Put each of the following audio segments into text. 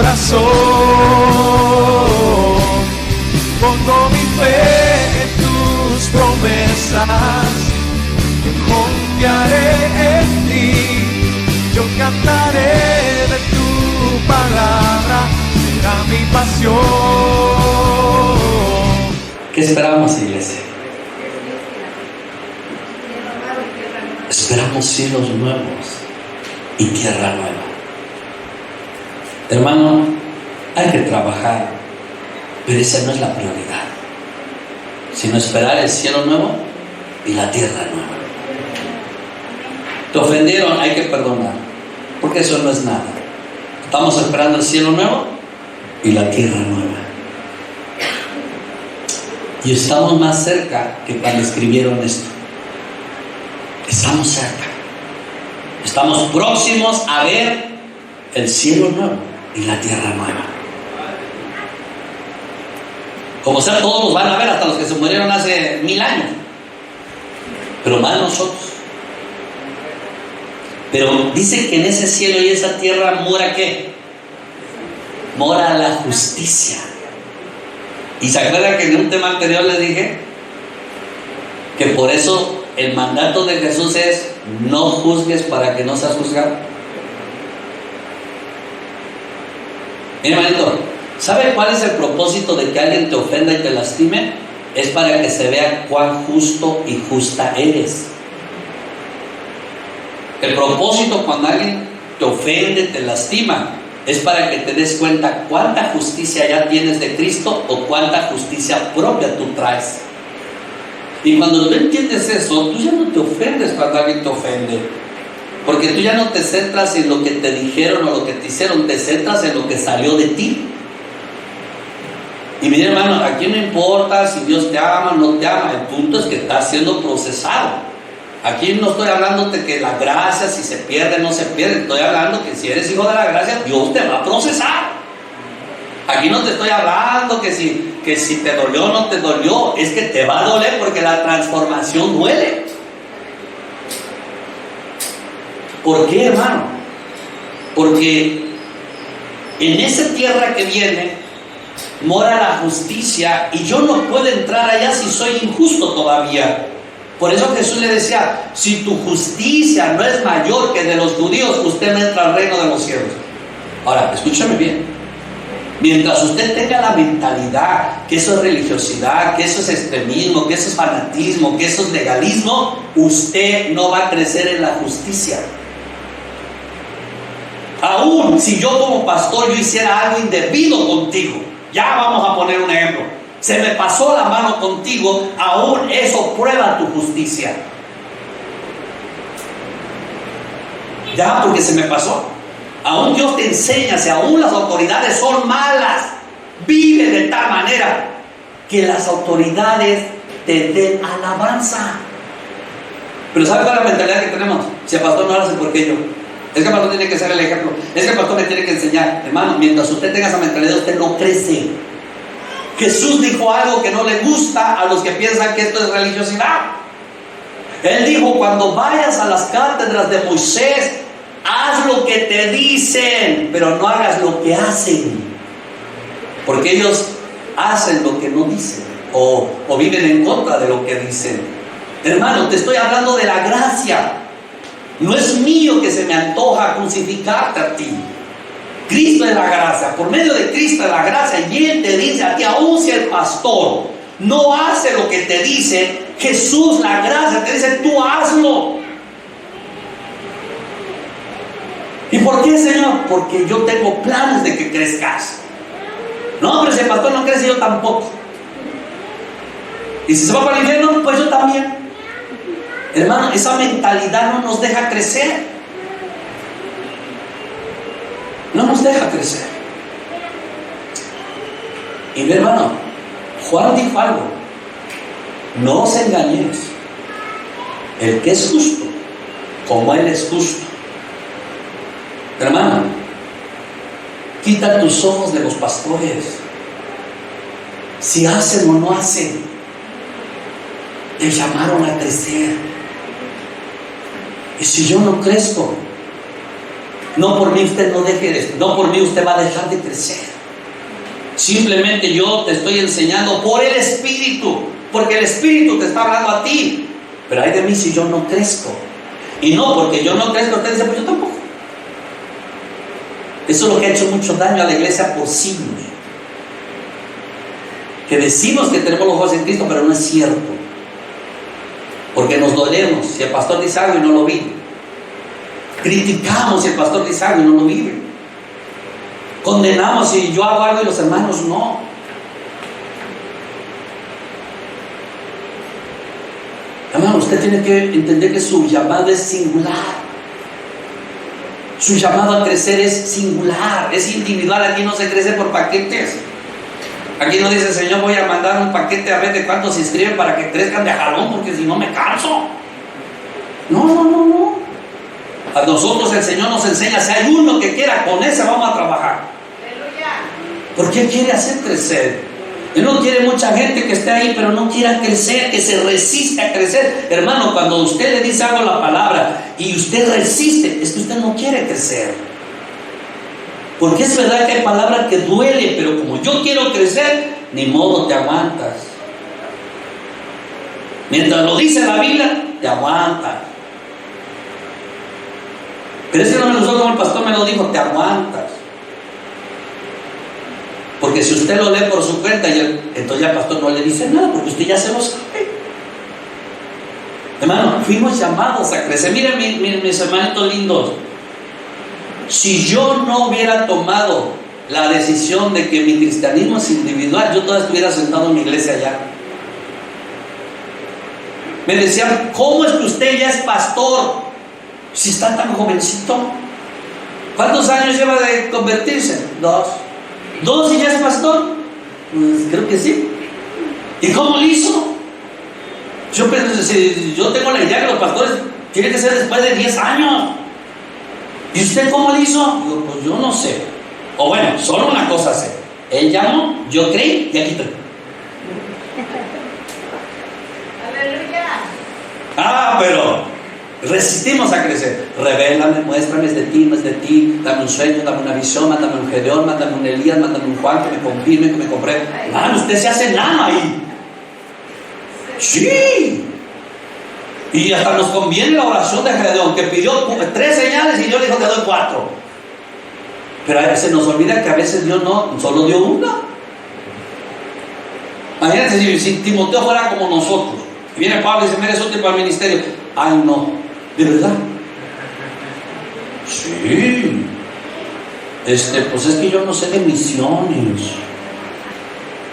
corazón. Pongo mi fe en tus promesas, confiaré en ti, yo cantaré de tu palabra, será mi pasión. ¿Qué esperamos, iglesia? Esperamos cielos nuevos y tierra nueva. Hermano, hay que trabajar, pero esa no es la prioridad, sino esperar el cielo nuevo y la tierra nueva. Te ofendieron, hay que perdonar, porque eso no es nada. Estamos esperando el cielo nuevo y la tierra nueva. Y estamos más cerca que cuando escribieron esto. Estamos cerca. Estamos próximos a ver el cielo nuevo y la tierra nueva. Como sea, todos los van a ver, hasta los que se murieron hace 1000 años. Pero más nosotros. Pero dice que en ese cielo y esa tierra mora ¿qué? Mora la justicia. ¿Y se acuerdan que en un tema anterior les dije que por eso el mandato de Jesús es: no juzgues para que no seas juzgado? Mira, hermanito, ¿sabe cuál es el propósito de que alguien te ofenda y te lastime? Es para que se vea cuán justo y justa eres. El propósito cuando alguien te ofende, te lastima, es para que te des cuenta cuánta justicia ya tienes de Cristo o cuánta justicia propia tú traes. Y cuando tú entiendes eso, tú ya no te ofendes cuando alguien te ofende, porque tú ya no te centras en lo que te dijeron o lo que te hicieron, te centras en lo que salió de ti. Y mire, hermano, aquí no importa si Dios te ama o no te ama, el punto es que estás siendo procesado. Aquí no estoy hablando de que la gracia, si se pierde o no se pierde. Estoy hablando que si eres hijo de la gracia, Dios te va a procesar. Aquí no te estoy hablando que si te dolió o no te dolió. Es que te va a doler porque la transformación duele. ¿Por qué, hermano? Porque en esa tierra que viene mora la justicia, y yo no puedo entrar allá si soy injusto todavía. Por eso Jesús le decía: si tu justicia no es mayor que de los judíos, usted no entra al reino de los cielos. Ahora, escúchame bien. Mientras usted tenga la mentalidad que eso es religiosidad, que eso es extremismo, que eso es fanatismo, que eso es legalismo, usted no va a crecer en la justicia. Aún si yo como pastor yo hiciera algo indebido contigo, ya vamos a poner un ejemplo, se me pasó la mano contigo, aún eso prueba tu justicia. Ya, porque se me pasó. Aún Dios te enseña, si aún las autoridades son malas, vive de tal manera que las autoridades te den alabanza. Pero ¿sabe cuál es la mentalidad que tenemos? Si el pastor no lo hace, ¿por qué yo? Es que el pastor tiene que ser el ejemplo. Es que el pastor me tiene que enseñar. Hermano, mientras usted tenga esa mentalidad, usted no crece. Jesús dijo algo que no le gusta a los que piensan que esto es religiosidad. Él dijo: cuando vayas a las cátedras de Moisés, haz lo que te dicen, pero no hagas lo que hacen. Porque ellos hacen lo que no dicen, o viven en contra de lo que dicen. Hermano, te estoy hablando de la gracia. No es mío que se me antoja crucificarte a ti. Cristo es la gracia, por medio de Cristo es la gracia, y Él te dice a ti, aún si el pastor no hace lo que te dice, Jesús, la gracia, te dice: tú hazlo. ¿Y por qué, Señor? Porque yo tengo planes de que crezcas. No, pero si el pastor no crece, yo tampoco. Y si se va para el infierno, pues yo también. Hermano, esa mentalidad no nos deja crecer. No nos deja crecer. Y mi hermano, Juan dijo algo: no os engañéis, el que es justo, como Él es justo. Hermano, quita tus ojos de los pastores. Si hacen o no hacen, te llamaron a crecer. Y si yo no crezco, No por mí usted no deje de, no por mí usted va a dejar de crecer. Simplemente yo te estoy enseñando por el Espíritu, porque el Espíritu te está hablando a ti. Pero ay de mí si yo no crezco. Y no porque yo no crezco, usted dice, pues yo tampoco. Eso es lo que ha hecho mucho daño a la iglesia por siglos. Que decimos que tenemos los ojos en Cristo, pero no es cierto. Porque nos dolemos si el pastor dice algo y no lo vive. Criticamos si el pastor dice algo y no lo vive. Condenamos si yo hago algo y los hermanos no. Hermano, usted tiene que entender que su llamado es singular. Su llamado a crecer es singular, es individual. Aquí no se crece por paquetes. Aquí no dice, Señor, voy a mandar un paquete a ver de cuántos se inscriben para que crezcan de jalón, porque si no me canso. No. A nosotros el Señor nos enseña, si hay uno que quiera, con ese vamos a trabajar. Porque Él quiere hacer crecer. Él no quiere mucha gente que esté ahí, pero no quiera crecer, que se resiste a crecer. Hermano, cuando usted le dice algo a la palabra y usted resiste, es que usted no quiere crecer. Porque es verdad que hay palabras que duelen, pero como yo quiero crecer, ni modo, te aguantas. Mientras lo dice la Biblia, te aguantas. Pero ese no me lo usó como el pastor me lo dijo, te aguantas. Porque si usted lo lee por su cuenta, entonces ya el pastor no le dice nada, porque usted ya se lo sabe. Hermano, fuimos llamados a crecer. Miren mis hermanitos lindos. Si yo no hubiera tomado la decisión de que mi cristianismo es individual, yo todavía estuviera sentado en mi iglesia allá. Me decían, ¿cómo es que usted ya es pastor? Si está tan jovencito. ¿Cuántos años lleva de convertirse? 2. ¿2 y ya es pastor? Pues creo que sí. ¿Y cómo lo hizo? Yo tengo la idea que los pastores tienen que ser después de 10 años. ¿Y usted cómo lo hizo? Digo, pues yo no sé. O bueno, solo una cosa sé. Él llamó, yo creí y aquí estoy. Aleluya. Pero resistimos a crecer. Revélame, muéstrame, es de ti, dame un sueño, dame una visión, mándame un Gedeón, mándame un Elías, mándame un Juan que me confirme, que me compre. Hermano, usted se hace nada ahí. Sí. Y hasta nos conviene la oración de Gedeón, que pidió 3 señales y Dios le dijo, te doy 4. Pero a veces nos olvida que a veces Dios no, solo dio una. Imagínense si Timoteo fuera como nosotros. Y viene Pablo y dice, mire, es útil para el ministerio. Ay, no. ¿De verdad? Sí. Pues es que yo no sé de misiones.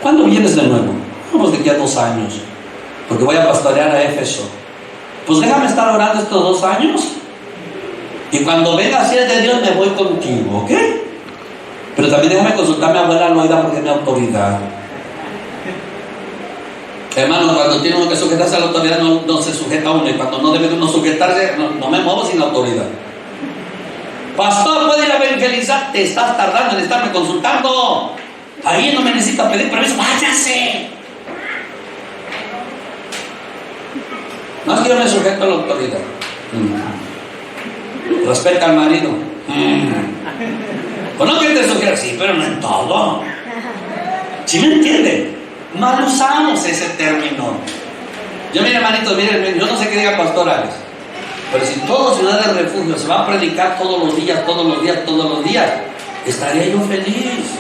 ¿Cuándo vienes de nuevo? Vamos de aquí a 2 años. Porque voy a pastorear a Éfeso. Pues déjame estar orando estos 2 años. Y cuando venga, si es de Dios, me voy contigo, ¿ok? Pero también déjame consultar a mi abuela Loida porque es mi autoridad. Hermano, cuando tiene uno que sujetarse a la autoridad, no se sujeta a uno. Y cuando no debe uno sujetarse, no me muevo sin la autoridad. Pastor, ¿puede ir a evangelizar? Te estás tardando en estarme consultando. Ahí no me necesita pedir permiso. ¡Váyase! No es que yo me sujeto a la autoridad. Respeta al marido. Pues no que te sujetas, sí, pero no en todo. ¿Sí me entiende? Mal usamos ese término. Yo, mire, hermanitos, mire, yo no sé qué diga pastorales, pero si todo Ciudad del Refugio se va a predicar todos los días, estaría yo feliz.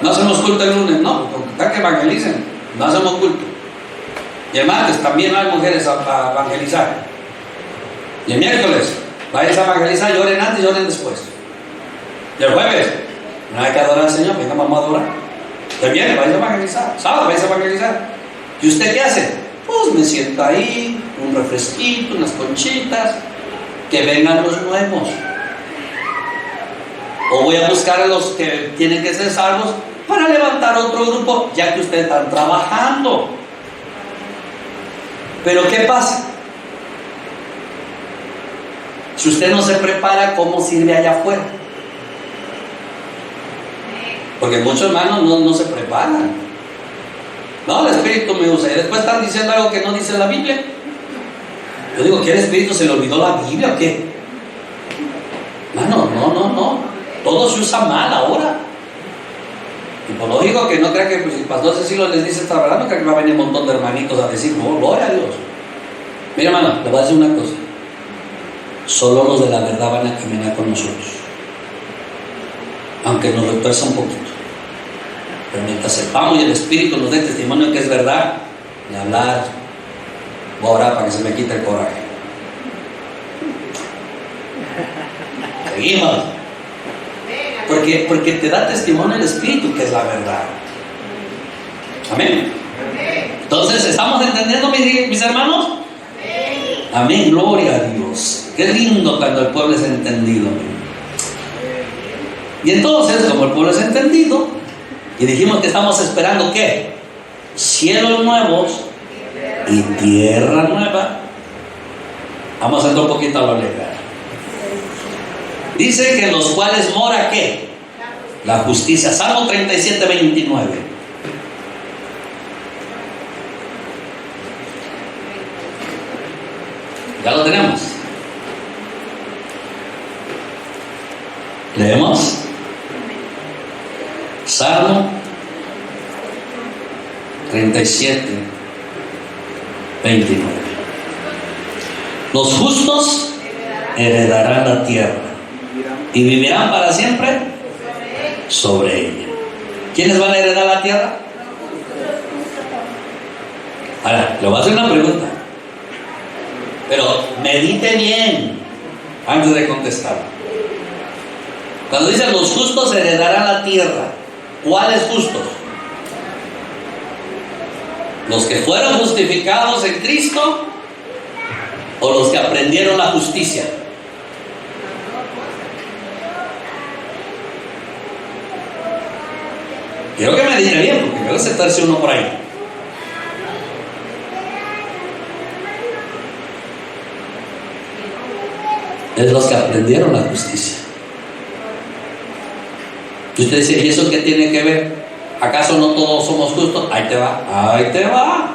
No hacemos culto el lunes, no, porque que evangelicen, no hacemos culto. Y el martes también hay mujeres a evangelizar. Y el miércoles, vayan a evangelizar, lloren antes y lloren después. Y el jueves, no hay que adorar al Señor, venga, vamos a adorar. El viernes, vayan a evangelizar. Sábado, vayan a evangelizar. ¿Y usted qué hace? Pues me siento ahí, un refresquito, unas conchitas, que vengan los nuevos. O voy a buscar a los que tienen que ser salvos para levantar otro grupo, ya que ustedes están trabajando. Pero ¿qué pasa? Si usted no se prepara, ¿cómo sirve allá afuera? Porque muchos hermanos no se preparan. No, el Espíritu me usa. Y después están diciendo algo que no dice la Biblia. Yo digo, ¿qué el Espíritu se le olvidó la Biblia o qué? Mano, no. Todo se usa mal ahora. Y por lógico que no crea que pues, el pastor Cecilio les dice esta verdad, no crea que va a venir un montón de hermanitos a decir, no, gloria a Dios. Mira, hermano, le voy a decir una cosa. Solo los de la verdad van a caminar con nosotros. Aunque nos retuerza un poquito. Pero mientras sepamos y el Espíritu nos dé testimonio que es verdad, ni hablar, voy a orar para que se me quite el coraje. Seguimos. Porque te da testimonio el Espíritu que es la verdad. Amén. Entonces, ¿estamos entendiendo, mis hermanos? Amén, gloria a Dios. Qué lindo cuando el pueblo es entendido. Y entonces, como el pueblo es entendido, y dijimos que estamos esperando ¿qué? Cielos nuevos y tierra nueva. Vamos a entrar un poquito a lo legal. Dice que en los cuales mora ¿qué? La justicia. Salmo 37, 29. Ya lo tenemos. Leemos. Salmo 37, 29. Los justos heredarán la tierra y vivirán para siempre sobre ella. ¿Quiénes van a heredar la tierra? Ahora, le voy a hacer una pregunta, pero medite bien antes de contestar. Cuando dicen los justos heredarán la tierra, ¿cuáles justos? ¿Los que fueron justificados en Cristo o los que aprendieron la justicia? Quiero que me diga bien, porque quiero aceptarse uno por ahí. Es los que aprendieron la justicia. Y usted dice, ¿y eso qué tiene que ver? ¿Acaso no todos somos justos? Ahí te va.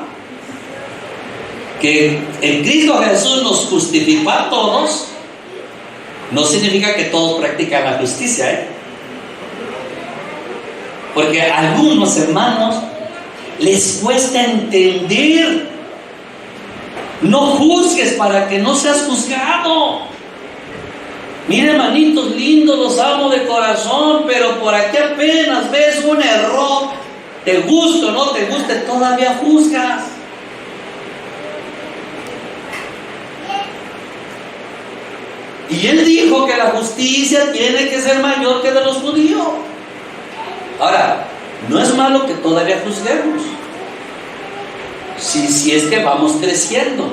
Que en Cristo Jesús nos justificó a todos, no significa que todos practican la justicia, ¿eh? Porque a algunos hermanos les cuesta entender. No juzgues para que no seas juzgado. Mire, hermanitos lindos, los amo de corazón, pero por aquí apenas ves un error, te guste o no te guste, todavía juzgas. Y él dijo que la justicia tiene que ser mayor que de los judíos. Ahora, no es malo que todavía juzguemos. Si es que vamos creciendo,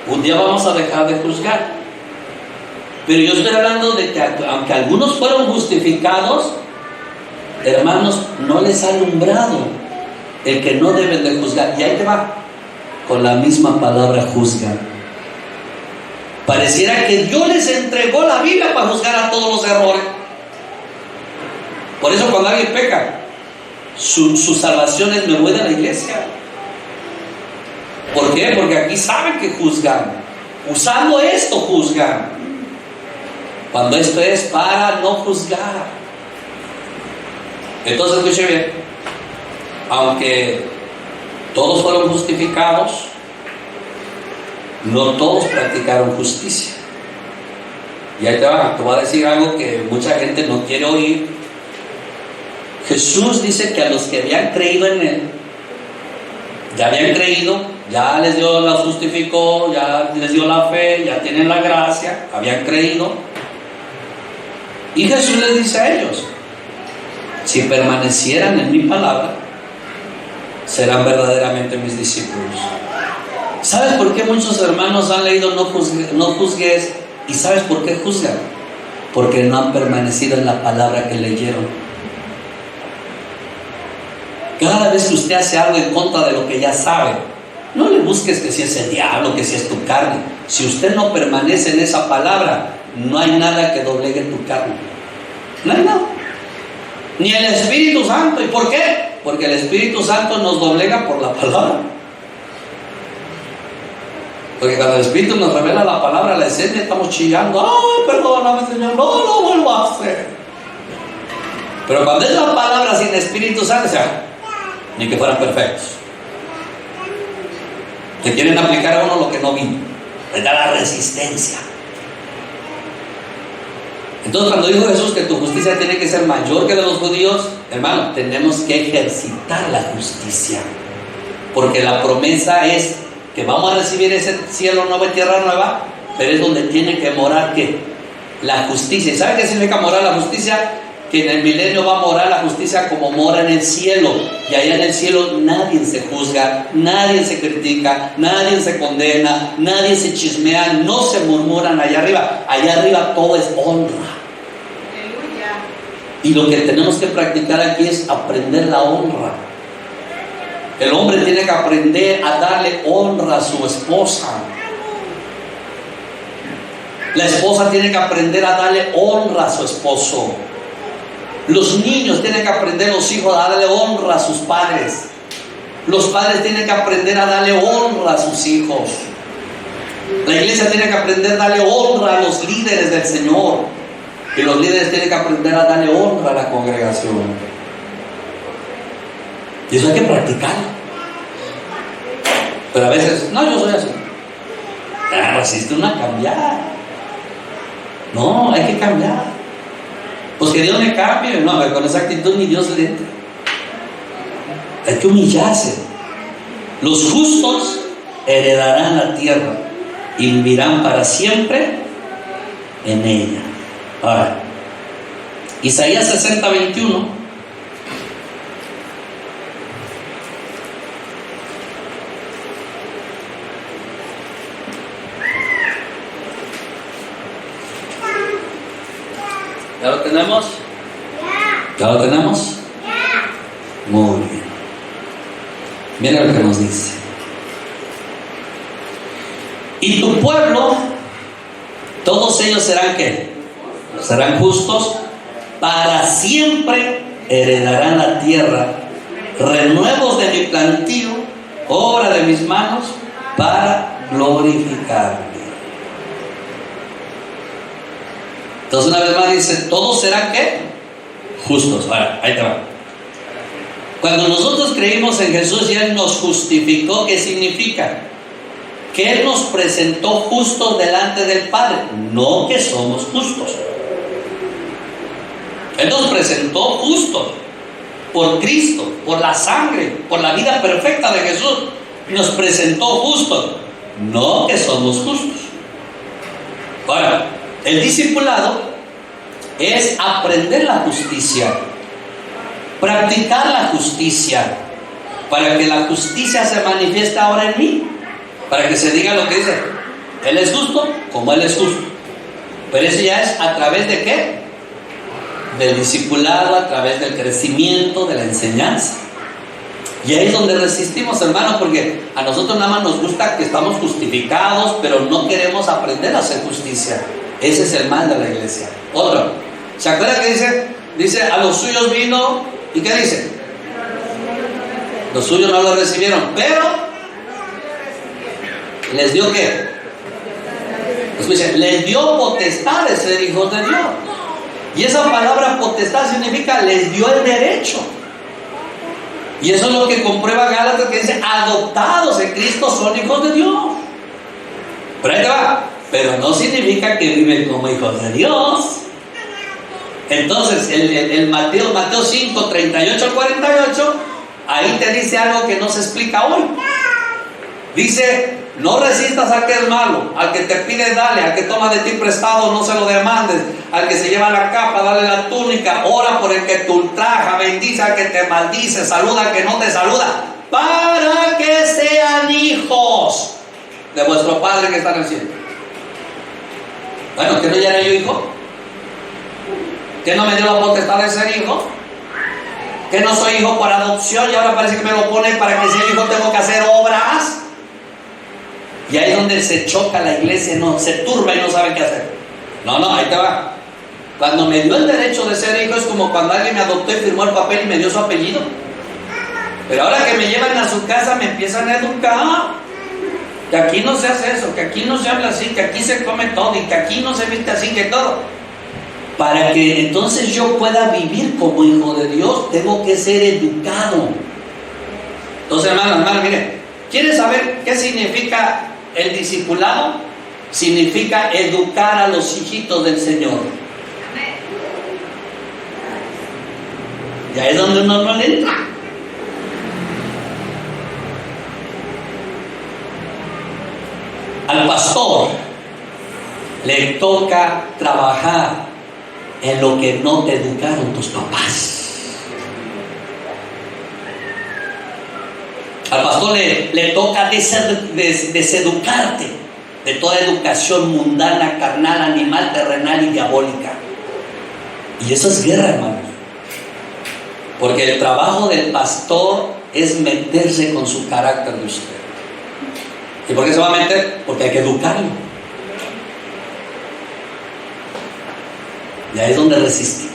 un día vamos a dejar de juzgar. Pero yo estoy hablando de que aunque algunos fueron justificados, hermanos, no les ha alumbrado el que no deben de juzgar. Y ahí te va, con la misma palabra juzgan. Pareciera que Dios les entregó la Biblia para juzgar a todos los errores. Por eso cuando alguien peca, su salvación es me voy de la iglesia. ¿Por qué? Porque aquí saben que juzgan. Usando esto juzgan. Cuando esto es para no juzgar. Entonces escuche bien. Aunque todos fueron justificados, no todos practicaron justicia. Y ahí te voy a decir algo que mucha gente no quiere oír. Jesús dice que a los que habían creído en Él, ya habían creído, ya les dio, la justificó, ya les dio la fe, ya tienen la gracia, habían creído. Y Jesús les dice a ellos, si permanecieran en mi palabra, serán verdaderamente mis discípulos. ¿Sabes por qué muchos hermanos han leído no juzgues? ¿Y sabes por qué juzgan? Porque no han permanecido en la palabra que leyeron. Cada vez que usted hace algo en contra de lo que ya sabe, no le busques que si es el diablo, que si es tu carne. Si usted no permanece en esa palabra, no hay nada que doblegue tu carne. No hay nada. Ni el Espíritu Santo. ¿Y por qué? Porque el Espíritu Santo nos doblega por la palabra. Porque cuando el Espíritu nos revela la palabra, la esencia, estamos chillando. ¡Ay, perdóname, Señor! No lo vuelvo a hacer. Pero cuando es la palabra sin Espíritu Santo, o sea, ni que fueran perfectos. Te quieren aplicar a uno lo que no vino. Les da la resistencia. Entonces, cuando dijo Jesús que tu justicia tiene que ser mayor que de los judíos, hermano, tenemos que ejercitar la justicia. Porque la promesa es que vamos a recibir ese cielo nuevo y tierra nueva, pero es donde tiene que morar ¿qué? La justicia. ¿Y sabe qué significa morar la justicia? Que en el milenio va a morar la justicia como mora en el cielo. Y allá en el cielo nadie se juzga, nadie se critica, nadie se condena, nadie se chismea, no se murmuran allá arriba. Allá arriba todo es honra. Y lo que tenemos que practicar aquí es aprender la honra. El hombre tiene que aprender a darle honra a su esposa. La esposa tiene que aprender a darle honra a su esposo. Los niños tienen que aprender, los hijos, a darle honra a sus padres. Los padres tienen que aprender a darle honra a sus hijos. La iglesia tiene que aprender a darle honra a los líderes del Señor. Y los líderes tienen que aprender a darle honra a la congregación. Y eso hay que practicarlo. Pero a veces, no, yo soy así. Resiste una cambiar. No, hay que cambiar. Pues que Dios me cambie. No, pero con esa actitud ni Dios le entra. Hay que humillarse. Los justos heredarán la tierra y vivirán para siempre en ella. Ahora, Isaías 60:21. ¿Ya lo tenemos? ¿Ya lo tenemos? Muy bien. Mira lo que nos dice. Y tu pueblo, todos ellos serán ¿qué? Serán justos, para siempre heredarán la tierra, renuevos de mi plantío, obra de mis manos, para glorificarme. Entonces una vez más dice, todos serán ¿qué? Justos. Ahora, ahí te va. Cuando nosotros creímos en Jesús y Él nos justificó, ¿qué significa? Que Él nos presentó justos delante del Padre, no que somos justos. Él nos presentó justos por Cristo, por la sangre, por la vida perfecta de Jesús. Nos presentó justos, no que somos justos. Ahora, el discipulado es aprender la justicia, practicar la justicia, para que la justicia se manifieste ahora en mí, para que se diga lo que dice, Él es justo como Él es justo. Pero eso ya es a través de ¿qué? Del discipulado, a través del crecimiento, de la enseñanza. Y ahí es donde resistimos, hermanos, porque a nosotros nada más nos gusta que estamos justificados, pero no queremos aprender a hacer justicia. Ese es el mal de la iglesia. Otro, ¿se acuerdan que dice a los suyos vino? ¿Y qué dice? Los suyos no lo recibieron, pero ¿les dio qué? Escuchen, les dio potestad de ser hijos de Dios. Y esa palabra potestad significa les dio el derecho. Y eso es lo que comprueba Gálatas, que dice adoptados en Cristo son hijos de Dios. Pero ahí te va. Pero no significa que viven como hijos de Dios. Entonces, el Mateo 5, 38 al 48, ahí te dice algo que no se explica hoy. Dice, no resistas al que es malo, al que te pide dale, al que toma de ti prestado no se lo demandes, al que se lleva la capa dale la túnica, ora por el que te ultraja, bendice al que te maldice, saluda al que no te saluda, para que sean hijos de vuestro Padre que está en el cielo. Bueno, ¿que no ya era yo hijo? ¿Que no me dio la potestad de ser hijo? ¿Que no soy hijo por adopción y ahora parece que me lo pone para que sea hijo tengo que hacer obras? Y ahí es donde se choca la iglesia, no, se turba y no sabe qué hacer. No, ahí te va. Cuando me dio el derecho de ser hijo es como cuando alguien me adoptó y firmó el papel y me dio su apellido. Pero ahora que me llevan a su casa me empiezan a educar. que aquí no se hace eso, que aquí no se habla así, que aquí se come todo y que aquí no se viste así, que todo. Para que entonces yo pueda vivir como hijo de Dios, tengo que ser educado. Entonces, hermanos, mire, ¿quiere saber qué significa el discipulado? Significa educar a los hijitos del Señor. Y ahí es donde uno no le entra. Al pastor le toca trabajar en lo que no te educaron tus papás. Al pastor le toca deseducarte de toda educación mundana, carnal, animal, terrenal y diabólica. Y eso es guerra, hermanos. Porque el trabajo del pastor es meterse con su carácter de usted. ¿Y por qué se va a meter? Porque hay que educarlo. Y ahí es donde resistimos.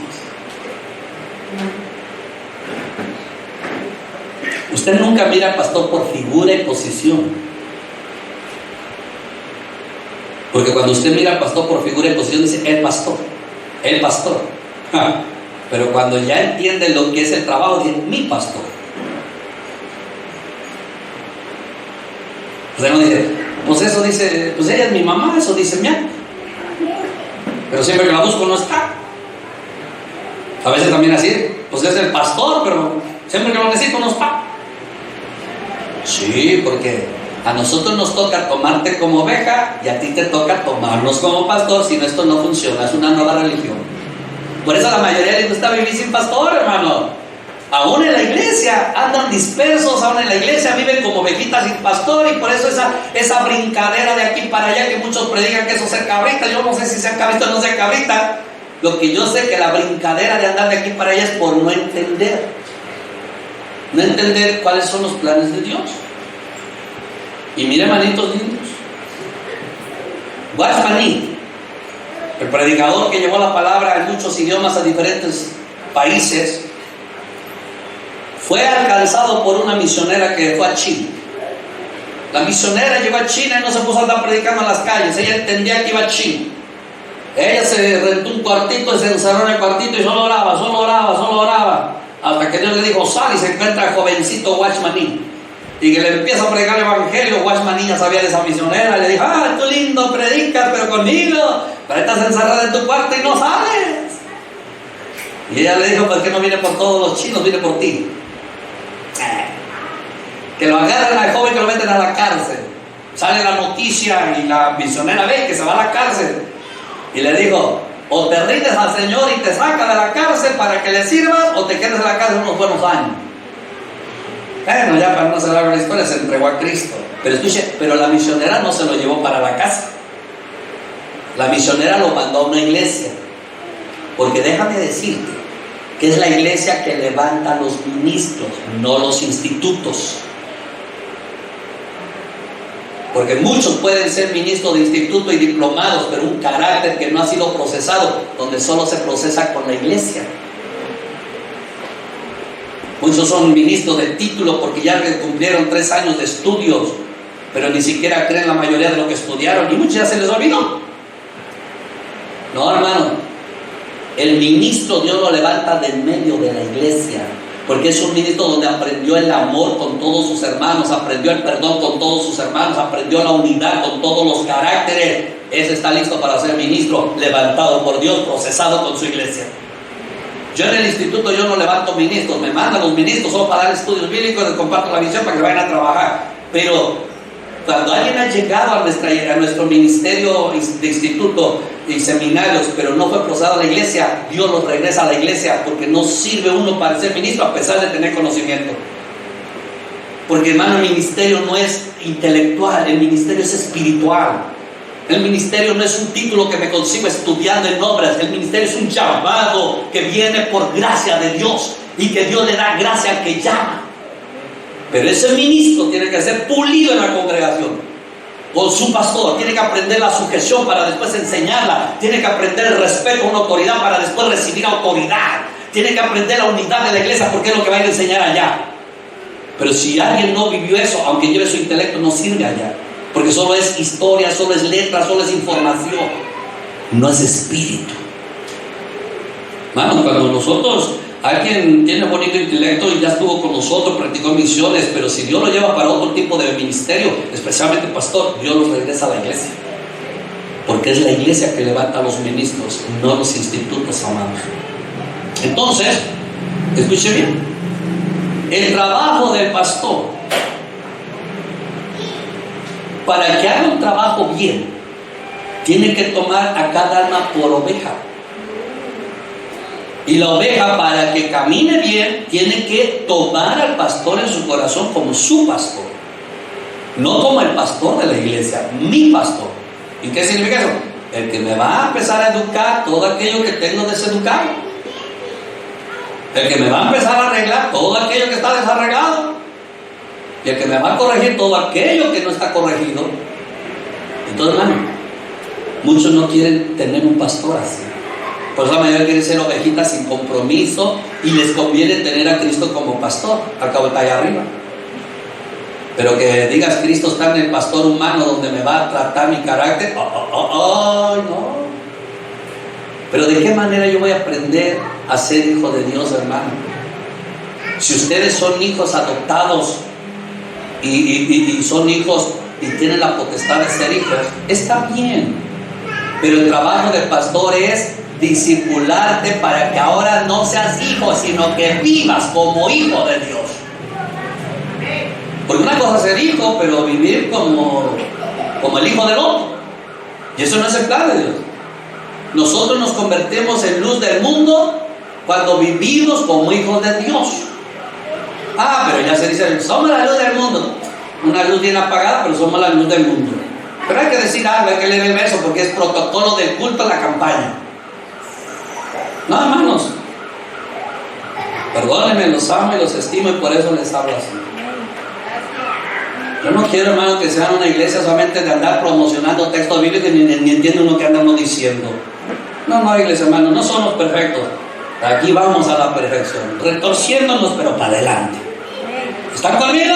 Usted nunca mira al pastor por figura y posición. Porque cuando usted mira al pastor por figura y posición, dice, el pastor, el pastor. Pero cuando ya entiende lo que es el trabajo, dice, mi pastor. Usted no dice, pues eso dice, pues ella es mi mamá, eso dice mi acta. Pero siempre que la busco no está. A veces también así, pues es el pastor, pero siempre que lo necesito no está. Sí, porque a nosotros nos toca tomarte como oveja y a ti te toca tomarnos como pastor, si no esto no funciona, es una nueva religión. Por eso la mayoría les gusta vivir sin pastor, hermano. Aún en la iglesia andan dispersos, aún en la iglesia viven como ovejitas sin pastor, y por eso esa brincadera de aquí para allá que muchos predican que eso es ser cabrita. Yo no sé si ser cabrita o no ser cabrita. Lo que yo sé que la brincadera de andar de aquí para allá es por no entender cuáles son los planes de Dios. Y mire, hermanitos lindos, Watchman Nee, el predicador que llevó la palabra en muchos idiomas a diferentes países, fue alcanzado por una misionera que fue a China. La misionera llegó a China y no se puso a andar predicando en las calles. Ella entendía que iba a China. Ella se rentó un cuartito y se encerró en el cuartito y solo oraba. Hasta que Dios le dijo, sal, y se encuentra el jovencito Watchman Nee. Y que le empieza a predicar el evangelio. Watchman Nee ya sabía de esa misionera. Le dijo, tú lindo predicas, pero conmigo. Pero estás encerrada en tu cuarto y no sales. Y ella le dijo, ¿por qué no viene por todos los chinos? Viene por ti. Que lo agarran al joven, que lo meten a la cárcel. Sale la noticia y la misionera ve que se va a la cárcel. Y le dijo, o te rindes al Señor y te saca de la cárcel para que le sirvas, o te quedas en la cárcel unos buenos años. Bueno, ya para no cerrar la historia, se entregó a Cristo. Pero escuche, pero la misionera no se lo llevó para la casa. La misionera lo mandó a una iglesia. Porque déjame decirte que es la iglesia que levanta a los ministros, no los institutos. Porque muchos pueden ser ministros de instituto y diplomados, pero un carácter que no ha sido procesado, donde solo se procesa con la iglesia. Muchos son ministros de título porque ya cumplieron 3 años de estudios, pero ni siquiera creen la mayoría de lo que estudiaron, y muchos ya se les olvidó. No, hermano, el ministro Dios lo levanta del medio de la iglesia, porque es un ministro donde aprendió el amor con todos sus hermanos, aprendió el perdón con todos sus hermanos, aprendió la unidad con todos los caracteres. Ese está listo para ser ministro, levantado por Dios, procesado con su iglesia. Yo en el instituto yo no levanto ministros, me mandan los ministros solo para dar estudios bíblicos, les comparto la visión para que vayan a trabajar. Pero cuando alguien ha llegado a nuestro ministerio de instituto y seminarios, pero no fue procesado a la iglesia, Dios los regresa a la iglesia, porque no sirve uno para ser ministro a pesar de tener conocimiento. Porque, hermano, el ministerio no es intelectual, el ministerio es espiritual. El ministerio no es un título que me consigo estudiando en obras. El ministerio es un llamado que viene por gracia de Dios, y que Dios le da gracia al que llama. Pero ese ministro tiene que ser pulido en la congregación con su pastor, tiene que aprender la sujeción para después enseñarla, tiene que aprender el respeto a una autoridad para después recibir autoridad, tiene que aprender la unidad de la iglesia, porque es lo que va a ir a enseñar allá. Pero si alguien no vivió eso, aunque lleve su intelecto, no sirve allá, Porque solo es historia, solo es letra, solo es información. No es espíritu. Hermano, cuando nosotros, alguien tiene bonito intelecto y ya estuvo con nosotros, practicó misiones, pero si Dios lo lleva para otro tipo de ministerio, especialmente pastor, Dios los regresa a la iglesia. Porque es la iglesia que levanta a los ministros, no los institutos, amados. Entonces, escuche bien, el trabajo del pastor, para que haga un trabajo bien, tiene que tomar a cada alma por oveja. Y la oveja, para que camine bien, tiene que tomar al pastor en su corazón como su pastor, no como el pastor de la iglesia, mi pastor. ¿Y qué significa eso? El que me va a empezar a educar todo aquello que tengo deseducado, el que me va a empezar a arreglar todo aquello que está desarreglado, y el que me va a corregir todo aquello que no está corregido. Entonces, hermano, muchos no quieren tener un pastor así. Por eso la mayoría quieren ser ovejitas sin compromiso, y les conviene tener a Cristo como pastor. Al cabo está allá arriba. Pero que digas Cristo está en el pastor humano donde me va a tratar mi carácter, no. Pero ¿de qué manera yo voy a aprender a ser hijo de Dios, hermano? Si ustedes son hijos adoptados y son hijos y tienen la potestad de ser hijos, está bien. Pero el trabajo del pastor es discipularte para que ahora no seas hijo, sino que vivas como hijo de Dios. Porque una cosa es ser hijo, pero vivir como el hijo del otro. Y eso no es el plan de Dios. Nosotros nos convertimos en luz del mundo cuando vivimos como hijos de Dios. Pero ya se dice, somos la luz del mundo. Una luz bien apagada, pero somos la luz del mundo. Pero hay que decir algo, hay que leer el verso, porque es protocolo del culto a la campaña. No, hermanos, perdónenme, los amo y los estimo, y por eso les hablo así. Yo no quiero, hermano, que sean una iglesia solamente de andar promocionando textos bíblicos ni entienden lo que andamos diciendo. No, iglesia, hermano, no somos perfectos. Aquí vamos a la perfección, retorciéndonos, pero para adelante. ¿Están conmigo?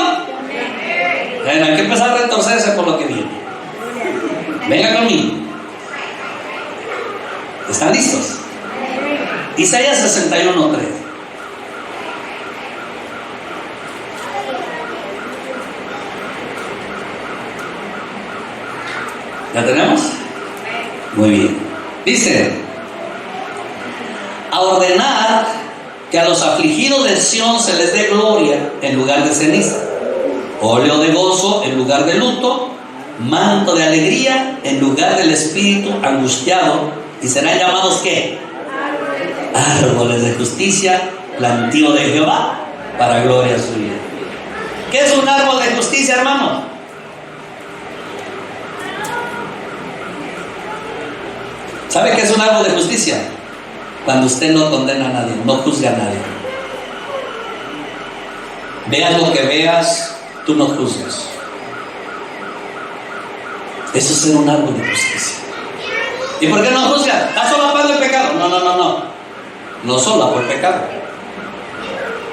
Hay que empezar a retorcerse por lo que viene. Venga conmigo. ¿Están listos? Isaías 61:3. ¿Ya tenemos? Muy bien. Dice: a ordenar que a los afligidos de Sión se les dé gloria en lugar de ceniza, óleo de gozo en lugar de luto, manto de alegría en lugar del espíritu angustiado, y serán llamados ¿qué? Árboles de justicia, plantío de Jehová, para gloria suya. ¿Qué es un árbol de justicia, hermano? ¿Sabe qué es un árbol de justicia? Cuando usted no condena a nadie, no juzga a nadie. Veas lo que veas, tú no juzgas. Eso es ser un árbol de justicia. ¿Y por qué no juzga? ¿Está solapando el pecado? No. No solapa el pecado.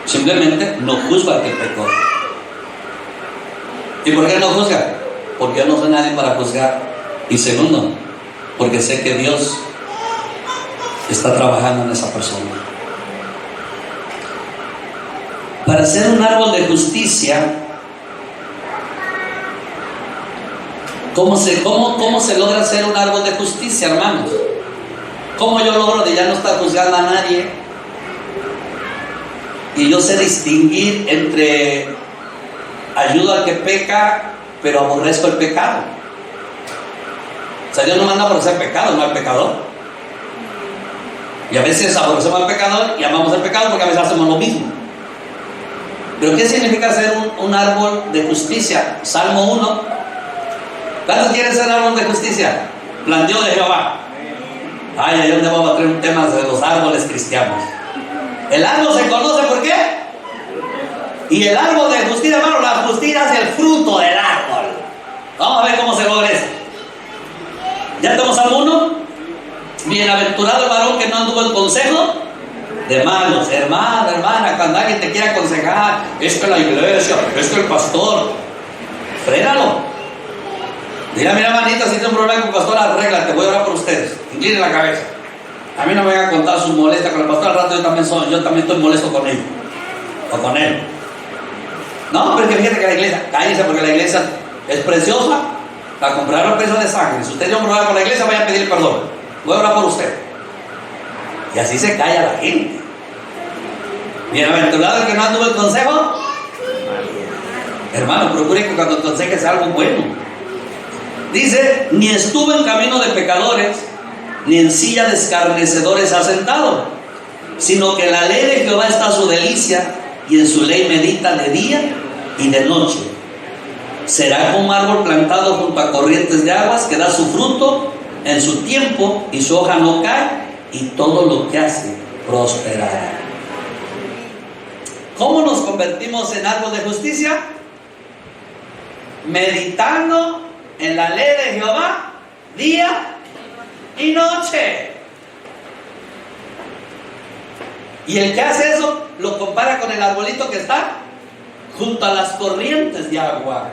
Simplemente no juzga al que pecó. ¿Y por qué no juzga? Porque yo no soy nadie para juzgar. Y segundo, porque sé que Dios está trabajando en esa persona. Para ser un árbol de justicia, ¿cómo se logra ser un árbol de justicia, hermanos? ¿Cómo yo logro de ya no estar juzgando a nadie? Y yo sé distinguir entre ayudo al que peca, pero aborrezco el pecado. O sea, Dios no manda por ser pecado, no al pecador. Y a veces aborrecemos al pecador y amamos el pecado porque a veces hacemos lo mismo. Pero ¿qué significa ser un árbol de justicia? Salmo 1. ¿Cuántos quieren ser árbol de justicia? Plantío de Jehová. Ahí donde vamos a traer un tema de los árboles cristianos. El árbol se conoce ¿por qué? Y el árbol de justicia, hermano, la justicia es el fruto del árbol. Vamos a ver cómo se logra eso. ¿Ya estamos al 1? Bienaventurado el varón que no anduvo en consejo de malos. Hermana, cuando alguien te quiera aconsejar, es que la iglesia, es que el pastor, frénalo. Diga, mira, manita, si tengo un problema con el pastor, arréglate, voy a orar por ustedes. Incline la cabeza. A mí no me van a contar sus molestias con el pastor, al rato yo también estoy molesto con él. O con él. No, pero es que fíjate que la iglesia, cállese, porque la iglesia es preciosa para comprar el precio de sangre. Si usted tiene un problema con la iglesia, vaya a pedir perdón. Voy a orar por usted. Y así se calla la gente. Bienaventurado el que no anduvo el consejo. Hermano, procure que cuando aconseje sea algo bueno. Dice, ni estuvo en camino de pecadores, ni en silla de escarnecedores asentado, sino que en la ley de Jehová está su delicia, y en su ley medita de día y de noche. Será como árbol plantado junto a corrientes de aguas, que da su fruto en su tiempo, y su hoja no cae, y todo lo que hace prosperará. ¿Cómo nos convertimos en árbol de justicia? Meditando en la ley de Jehová día y noche. Y el que hace eso lo compara con el arbolito que está junto a las corrientes de agua.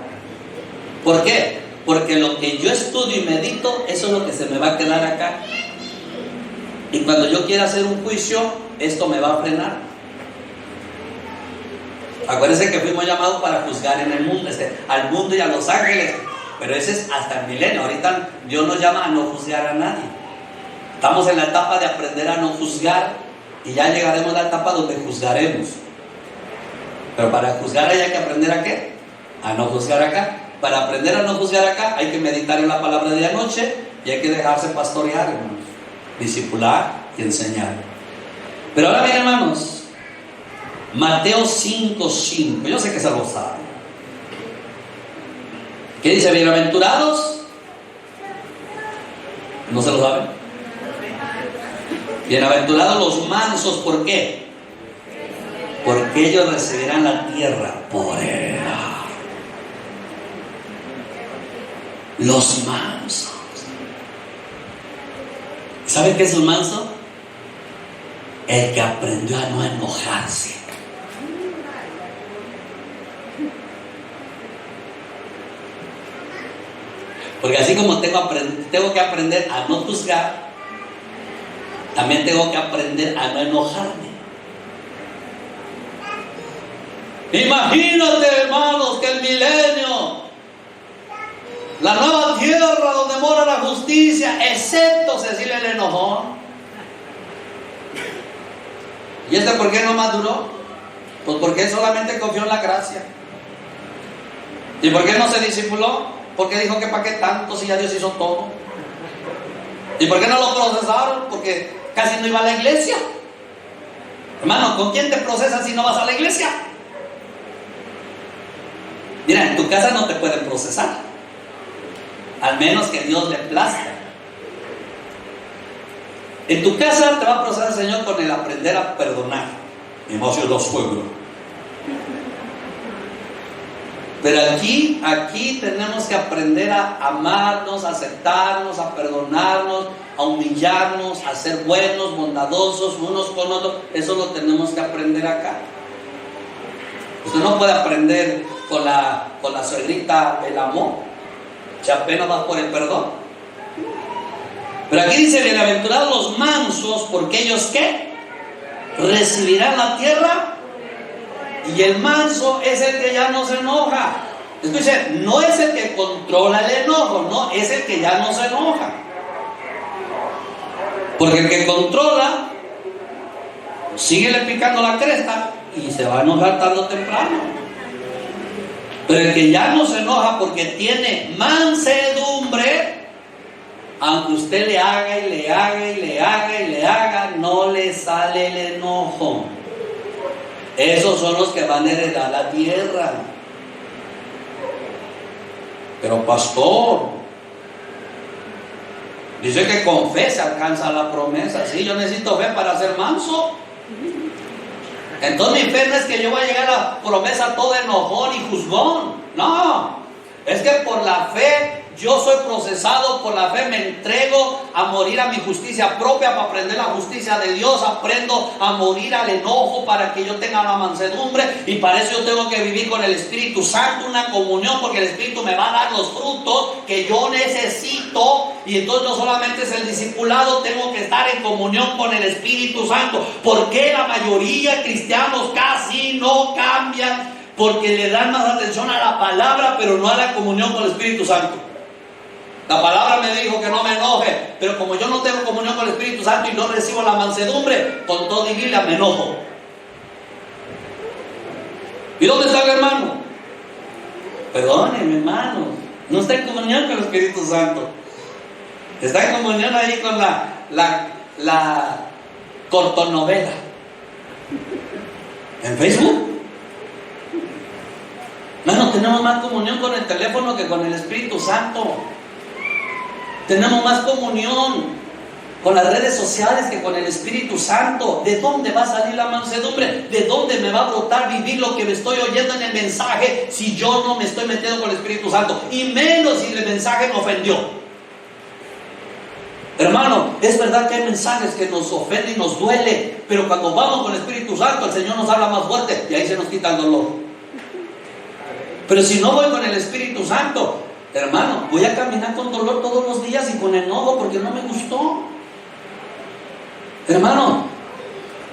¿Por qué? Porque lo que yo estudio y medito, eso es lo que se me va a quedar acá. Y cuando yo quiera hacer un juicio, esto me va a frenar. Acuérdense que fuimos llamados para juzgar en el mundo, al mundo y a los ángeles. Pero ese es hasta el milenio. Ahorita Dios nos llama a no juzgar a nadie. Estamos en la etapa de aprender a no juzgar, y ya llegaremos a la etapa donde juzgaremos. Pero para juzgar hay que aprender a ¿qué? A no juzgar acá. Para aprender a no juzgar acá hay que meditar en la palabra de anoche, y hay que dejarse pastorear, hermanos, discipular y enseñar. Pero ahora bien, hermanos, Mateo 5:5, yo sé que se lo saben. ¿Qué dice? Bienaventurados. ¿No se lo saben? Bienaventurados los mansos, ¿por qué? Porque ellos recibirán la tierra por heredad. Los mansos. ¿Sabe qué es un manso? El que aprendió a no enojarse. Porque así como tengo que aprender a no juzgar, también tengo que aprender a no enojarme. Imagínate, hermanos, que el milenio, la nueva tierra donde mora la justicia, excepto Cecilia el enojón. ¿Y por qué no maduró? Pues porque solamente confió en la gracia. ¿Y por qué no se discipuló? Porque dijo que para qué tanto si ya Dios hizo todo. ¿Y por qué no lo procesaron? Porque casi no iba a la iglesia. Hermano, ¿con quién te procesas si no vas a la iglesia? Mira, en tu casa no te pueden procesar, al menos que Dios le plazca. En tu casa te va a procesar el Señor con el aprender a perdonar. Y más si los pueblos. Pero aquí tenemos que aprender a amarnos, a aceptarnos, a perdonarnos, a humillarnos, a ser buenos, bondadosos unos con otros. Eso lo tenemos que aprender acá. Usted no puede aprender con la suegrita el amor, si apenas vas por el perdón. Pero aquí dice, bienaventurados los mansos, porque ellos ¿qué? Recibirán la tierra. Y el manso es el que ya no se enoja. Escuchen, no es el que controla el enojo, no, es el que ya no se enoja. Porque el que controla, síguele picando la cresta y se va a enojar tarde o temprano. Pero el que ya no se enoja porque tiene mansedumbre, aunque usted le haga y le haga y le haga y le haga, no le sale el enojo. Esos son los que van a heredar la tierra. Pero pastor, dice que con fe se alcanza la promesa. Sí, yo necesito fe para ser manso. Entonces mi fe no es que yo voy a llegar a la promesa todo enojón y juzgón. No, es que por la fe yo soy procesado por la fe, me entrego a morir a mi justicia propia para aprender la justicia de Dios, aprendo a morir al enojo para que yo tenga la mansedumbre, y para eso yo tengo que vivir con el Espíritu Santo, una comunión, porque el Espíritu me va a dar los frutos que yo necesito. Y entonces no solamente es el discipulado, tengo que estar en comunión con el Espíritu Santo. ¿Por qué la mayoría de cristianos casi no cambian? Porque le dan más atención a la palabra, pero no a la comunión con el Espíritu Santo. La palabra me dijo que no me enoje, pero como yo no tengo comunión con el Espíritu Santo y no recibo la mansedumbre, con toda Biblia me enojo. ¿Y dónde está el hermano? Perdónenme, hermano, no está en comunión con el Espíritu Santo. Está en comunión ahí con la cortonovela en Facebook. Hermano, tenemos más comunión con el teléfono que con el Espíritu Santo. Tenemos más comunión con las redes sociales que con el Espíritu Santo. ¿De dónde va a salir la mansedumbre? ¿De dónde me va a brotar vivir lo que me estoy oyendo en el mensaje si yo no me estoy metiendo con el Espíritu Santo? Y menos si el mensaje me ofendió. Hermano, es verdad que hay mensajes que nos ofenden y nos duele, pero cuando vamos con el Espíritu Santo, el Señor nos habla más fuerte y ahí se nos quita el dolor. Pero si no voy con el Espíritu Santo, hermano, voy a caminar con dolor todos los días y con enojo porque no me gustó. Hermano,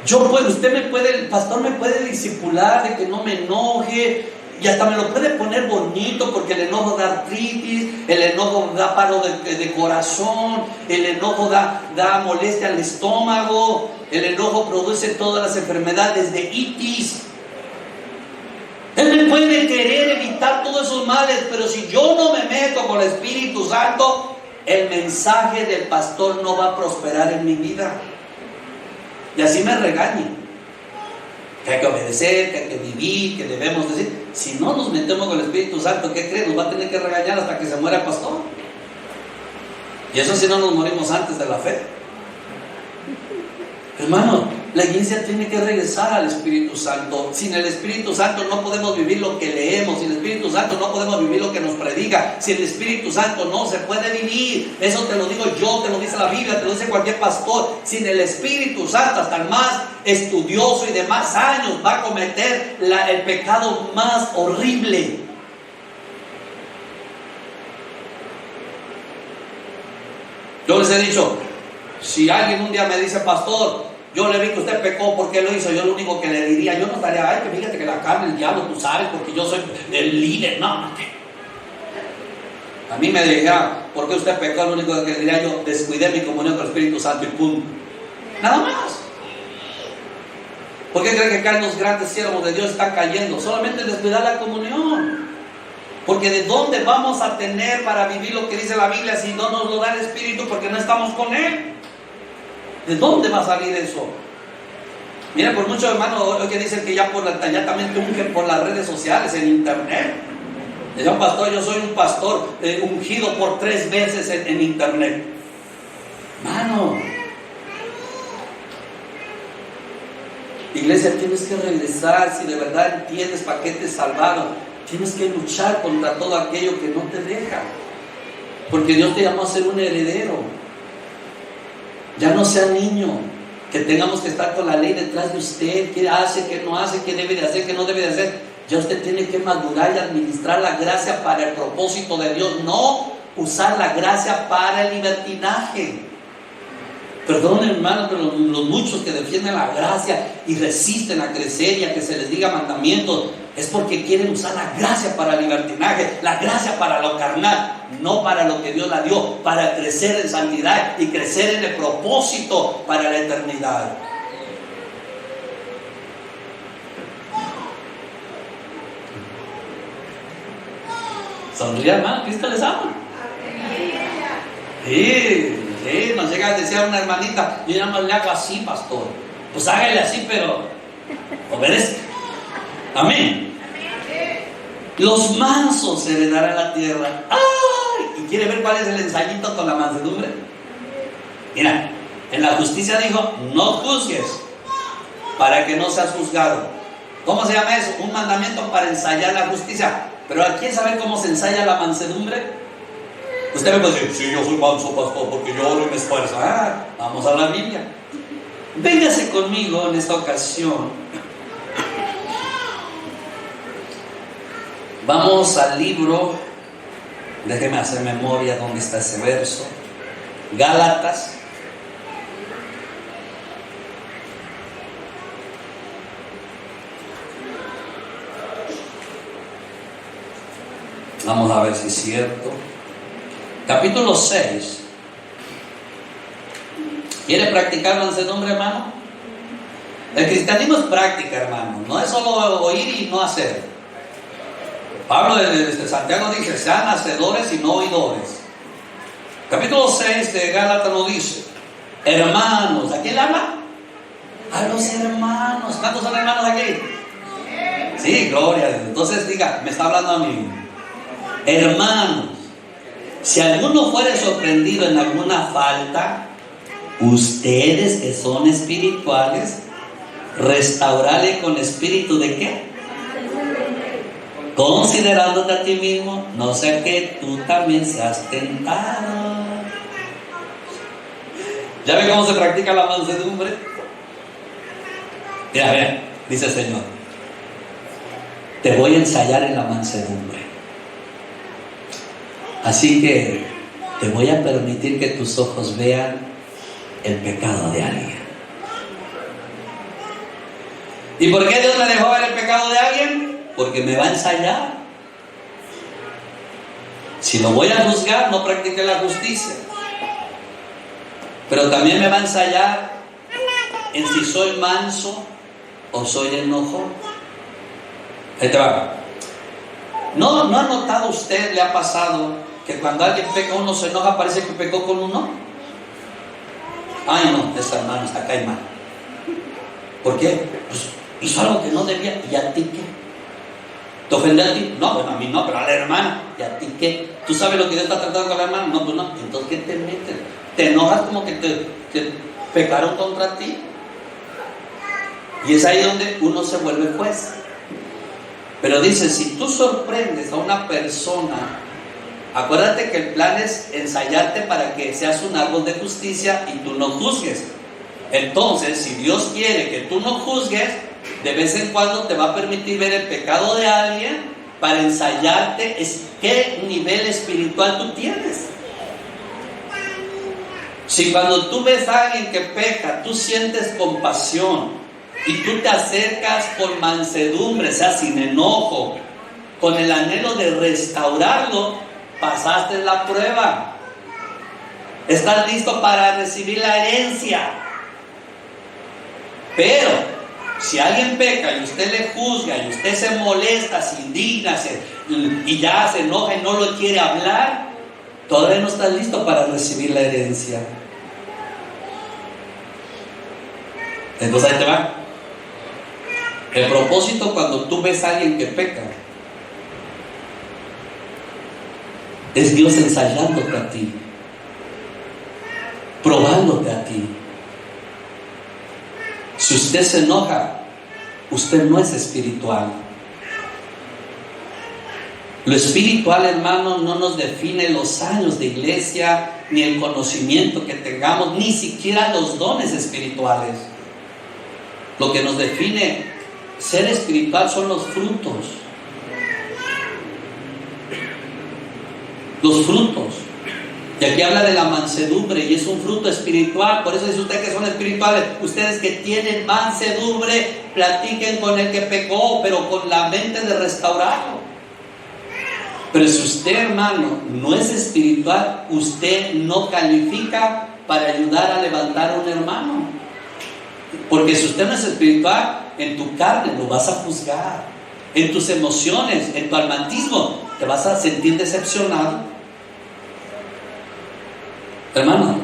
el pastor me puede discipular de que no me enoje, y hasta me lo puede poner bonito, porque el enojo da artritis, el enojo da paro de corazón, el enojo da molestia al estómago, el enojo produce todas las enfermedades de itis. Él me puede querer evitar todos esos males, pero si yo no me meto con el Espíritu Santo, el mensaje del pastor no va a prosperar en mi vida. Y así me regañe, que hay que obedecer, que hay que vivir, que debemos decir. Si no nos metemos con el Espíritu Santo, ¿qué crees? Nos va a tener que regañar hasta que se muera el pastor. Y eso si no nos morimos antes de la fe. Hermano, la iglesia tiene que regresar al Espíritu Santo. Sin el Espíritu Santo no podemos vivir lo que leemos. Sin el Espíritu Santo no podemos vivir lo que nos predica. Sin el Espíritu Santo no se puede vivir. Eso te lo digo yo, te lo dice la Biblia, te lo dice cualquier pastor. Sin el Espíritu Santo, hasta el más estudioso y de más años va a cometer el pecado más horrible. Yo les he dicho, si alguien un día me dice, pastor, yo le vi que usted pecó, ¿por qué lo hizo? Yo lo único que le diría, yo no estaría, ay, que fíjate que la carne, el diablo, tú sabes, porque yo soy el líder. No. A mí me diría, ¿por qué usted pecó? Lo único que le diría, yo descuidé mi comunión con el Espíritu Santo y pum. Nada más. ¿Por qué creen que acá los grandes siervos de Dios están cayendo? Solamente descuidar la comunión. Porque ¿de dónde vamos a tener para vivir lo que dice la Biblia si no nos lo da el Espíritu, porque no estamos con Él? ¿De dónde va a salir eso? Mira, por muchos hermanos hoy que dicen que ya también te ungen por las redes sociales, en internet. Decía un pastor, yo soy un pastor ungido por 3 veces en internet. Mano, iglesia, tienes que regresar. Si de verdad entiendes para qué te salvaron, tienes que luchar contra todo aquello que no te deja, porque Dios te llamó a ser un heredero. Ya no sea niño, que tengamos que estar con la ley detrás de usted, qué hace, qué no hace, qué debe de hacer, qué no debe de hacer. Ya usted tiene que madurar y administrar la gracia para el propósito de Dios, no usar la gracia para el libertinaje. Perdón, hermano, pero los muchos que defienden la gracia y resisten a crecer y a que se les diga mandamientos, es porque quieren usar la gracia para el libertinaje, la gracia para lo carnal, no para lo que Dios la dio, para crecer en santidad y crecer en el propósito para la eternidad. Sonríe, hermano, Cristo les ama. Sí, nos llega a decir a una hermanita, yo ya no le hago así, pastor. Pues hágale así, pero obedezca. Amén. Los mansos heredarán la tierra. ¡Ay! ¿Y quiere ver cuál es el ensayito con la mansedumbre? Mira, en la justicia dijo, no juzgues para que no seas juzgado. ¿Cómo se llama eso? Un mandamiento para ensayar la justicia. Pero ¿quién sabe cómo se ensaya la mansedumbre? Usted me puede decir, sí, yo soy manso, pastor, porque yo oro y me esfuerzo. Vamos a la Biblia. Véngase conmigo en esta ocasión. Vamos al libro, déjeme hacer memoria dónde está ese verso. Gálatas. Vamos a ver si es cierto. Capítulo 6. ¿Quiere practicar mansedumbre, hermano? El cristianismo es práctica, hermano. No es solo oír y no hacer. Pablo de Santiago dice, sean hacedores y no oidores. Capítulo 6 de Gálatas nos dice, hermanos, ¿a quién le habla? A los hermanos. ¿Cuántos son hermanos aquí? Sí, gloria a Dios. Entonces diga, me está hablando a mí. Hermanos, si alguno fuere sorprendido en alguna falta, ustedes que son espirituales, restaurarle con espíritu de qué? Considerándote a ti mismo, no sea que tú también seas tentado. ¿Ya ve cómo se practica la mansedumbre? Mira, ver, dice el Señor, te voy a ensayar en la mansedumbre. Así que te voy a permitir que tus ojos vean el pecado de alguien. ¿Y por qué Dios me dejó ver el pecado de alguien? Porque me va a ensayar. Si lo voy a juzgar, no practique la justicia. Pero también me va a ensayar en si soy manso o soy enojón. Ahí te va. ¿No ha notado usted, le ha pasado, que cuando alguien peca uno se enoja, parece que pecó con uno? Ay no, ese hermano está acá y mal. ¿Por qué? Pues hizo algo que no debía. ¿Y a ti qué? ¿Te ofendió a ti? No, bueno, a mí no, pero a la hermana. ¿Y a ti qué? ¿Tú sabes lo que Dios está tratando con la hermana? No, pues no. Entonces, ¿qué te metes? ¿Te enojas como que te pecaron contra ti? Y es ahí donde uno se vuelve juez. Pero dice, si tú sorprendes a una persona, acuérdate que el plan es ensayarte para que seas un árbol de justicia y tú no juzgues. Entonces, si Dios quiere que tú no juzgues, de vez en cuando te va a permitir ver el pecado de alguien para ensayarte qué nivel espiritual tú tienes. Si cuando tú ves a alguien que peca, tú sientes compasión y tú te acercas con mansedumbre, o sea, sin enojo, con el anhelo de restaurarlo, pasaste la prueba. Estás listo para recibir la herencia. Pero si alguien peca y usted le juzga y usted se molesta, se indigna y ya se enoja y no lo quiere hablar, todavía no está listo para recibir la herencia. Entonces ahí te va. El propósito cuando tú ves a alguien que peca es Dios ensayándote a ti, probándote a ti. Si usted se enoja, usted no es espiritual. Lo espiritual, hermano, no nos define los años de iglesia, ni el conocimiento que tengamos, ni siquiera los dones espirituales. Lo que nos define ser espiritual son los frutos. Los frutos. Y aquí habla de la mansedumbre y es un fruto espiritual. Por eso dice usted que son espirituales. Ustedes que tienen mansedumbre, platiquen con el que pecó, pero con la mente de restaurarlo. Pero si usted, hermano, no es espiritual, usted no califica para ayudar a levantar a un hermano. Porque si usted no es espiritual, en tu carne lo vas a juzgar. En tus emociones, en tu almatismo, te vas a sentir decepcionado. Hermano,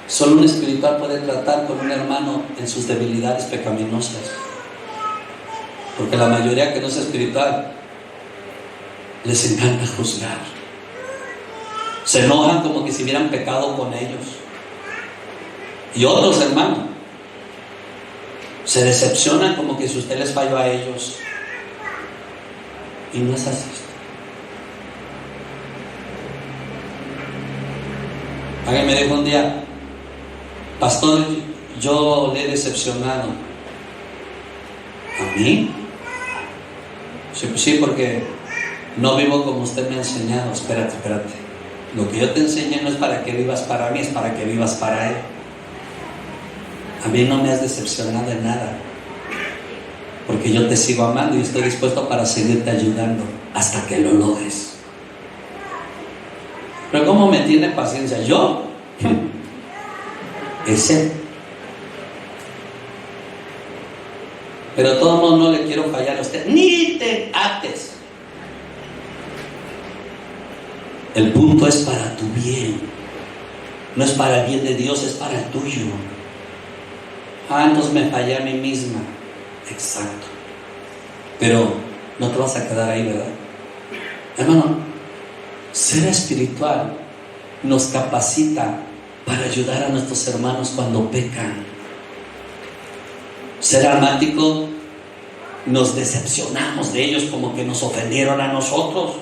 solo un espiritual puede tratar con un hermano en sus debilidades pecaminosas. Porque la mayoría que no es espiritual les encanta juzgar. Se enojan como que si hubieran pecado con ellos. Y otros, hermanos, se decepcionan como que si usted les falló a ellos. Y no es así. Alguien me dijo un día: pastor, yo le he decepcionado. ¿A mí? Sí, porque no vivo como usted me ha enseñado. Espérate. Lo que yo te enseñé no es para que vivas para mí, es para que vivas para Él. A mí no me has decepcionado en nada, porque yo te sigo amando y estoy dispuesto para seguirte ayudando hasta que lo logres. Pero ¿cómo me tiene paciencia? ¿Yo? Es Él. Pero de todos modos no le quiero fallar a usted. Ni te ates. El punto es para tu bien. No es para el bien de Dios, es para el tuyo. Entonces me fallé a mí misma. Exacto. Pero no te vas a quedar ahí, ¿verdad? Hermano, ser espiritual nos capacita para ayudar a nuestros hermanos cuando pecan. Ser almático, nos decepcionamos de ellos como que nos ofendieron a nosotros.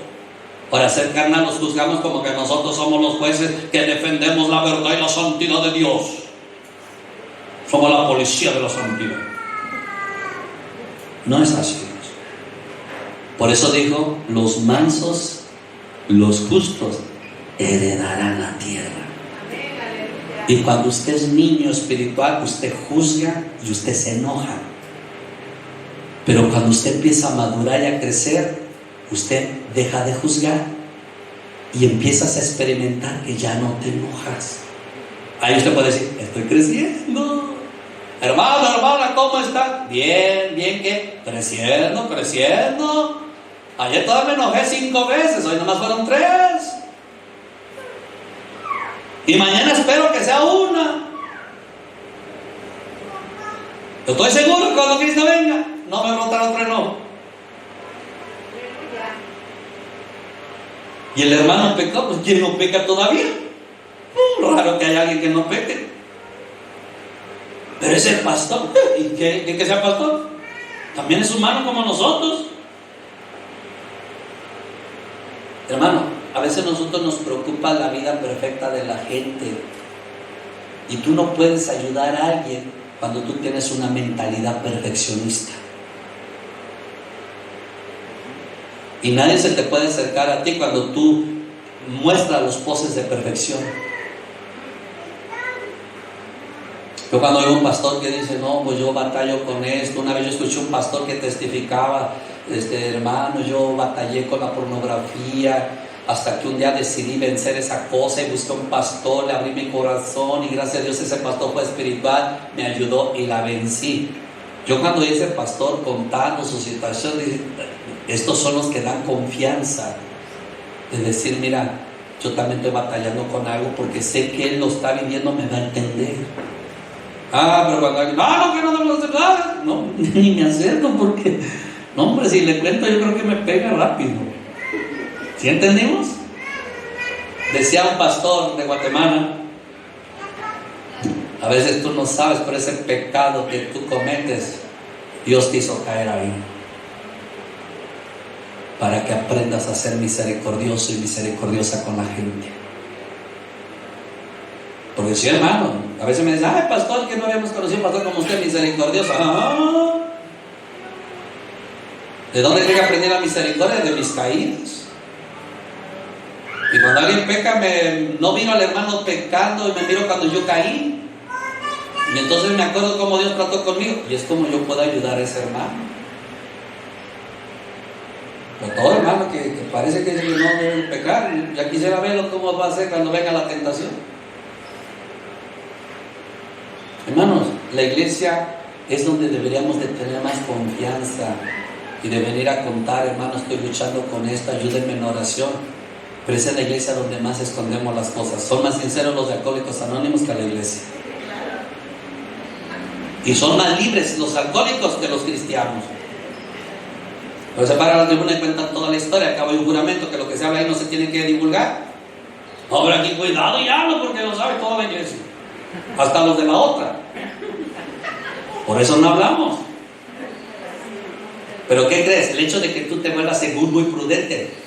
Para ser carnal los juzgamos como que nosotros somos los jueces que defendemos la verdad y la santidad de Dios. Somos la policía de la santidad. No es así. Por eso dijo: los mansos, los justos heredarán la tierra. Y cuando usted es niño espiritual, usted juzga y usted se enoja. Pero cuando usted empieza a madurar y a crecer, usted deja de juzgar y empiezas a experimentar que ya no te enojas. Ahí usted puede decir: estoy creciendo. Hermano, hermana, ¿cómo está? Bien, ¿qué? Creciendo. Ayer todavía me enojé 5 veces, hoy nomás fueron 3. Y mañana espero que sea 1. Yo estoy seguro que cuando Cristo venga, no me brotará otro enojo. Y el hermano pecó, pues ¿quién no peca todavía? Raro que haya alguien que no peque. Pero es el pastor. ¿Y qué que sea pastor? También es humano como nosotros. Hermano, a veces nosotros nos preocupa la vida perfecta de la gente. Y tú no puedes ayudar a alguien cuando tú tienes una mentalidad perfeccionista. Y nadie se te puede acercar a ti cuando tú muestras los poses de perfección. Yo cuando oigo un pastor que dice: no, pues yo batallo con esto. Una vez yo escuché un pastor que testificaba: hermano, yo batallé con la pornografía hasta que un día decidí vencer esa cosa y busqué un pastor, le abrí mi corazón y gracias a Dios ese pastor fue espiritual, me ayudó y la vencí. Yo cuando oí ese pastor contando su situación, dije: estos son los que dan confianza de decir: mira, yo también estoy batallando con algo porque sé que él lo está viviendo, me va a entender. Pero cuando alguien: no, que no debemos hacer nada, no, ni me acerco porque, no, hombre, si le cuento yo creo que me pega rápido. ¿Sí entendimos? Decía un pastor de Guatemala: a veces tú no sabes, pero ese pecado que tú cometes, Dios te hizo caer ahí para que aprendas a ser misericordioso y misericordiosa con la gente. Porque sí, hermano, a veces me dicen: ay, pastor, que no habíamos conocido un pastor como usted, misericordioso. ¿De dónde tengo que aprender la misericordia? De mis caídas. Y cuando alguien peca, no miro al hermano pecando y me miro cuando yo caí. Y entonces me acuerdo cómo Dios trató conmigo. Y es como yo puedo ayudar a ese hermano. Pero todo hermano que parece que no debe pecar, ya quisiera verlo cómo va a ser cuando venga la tentación. Hermanos, la iglesia es donde deberíamos de tener más confianza y de venir a contar: hermano, estoy luchando con esto, ayúdenme en oración. Pero es en la iglesia donde más escondemos las cosas. Son más sinceros los de Alcohólicos Anónimos que la iglesia. Y son más libres los alcohólicos que los cristianos. Pero se paran a la tribuna y cuentan toda la historia. Acabo de un juramento que lo que se habla ahí no se tiene que divulgar. No, pero aquí cuidado y hablo porque lo sabe toda la iglesia. Hasta los de la otra. Por eso no hablamos. Pero ¿qué crees? El hecho de que tú te vuelvas seguro y prudente.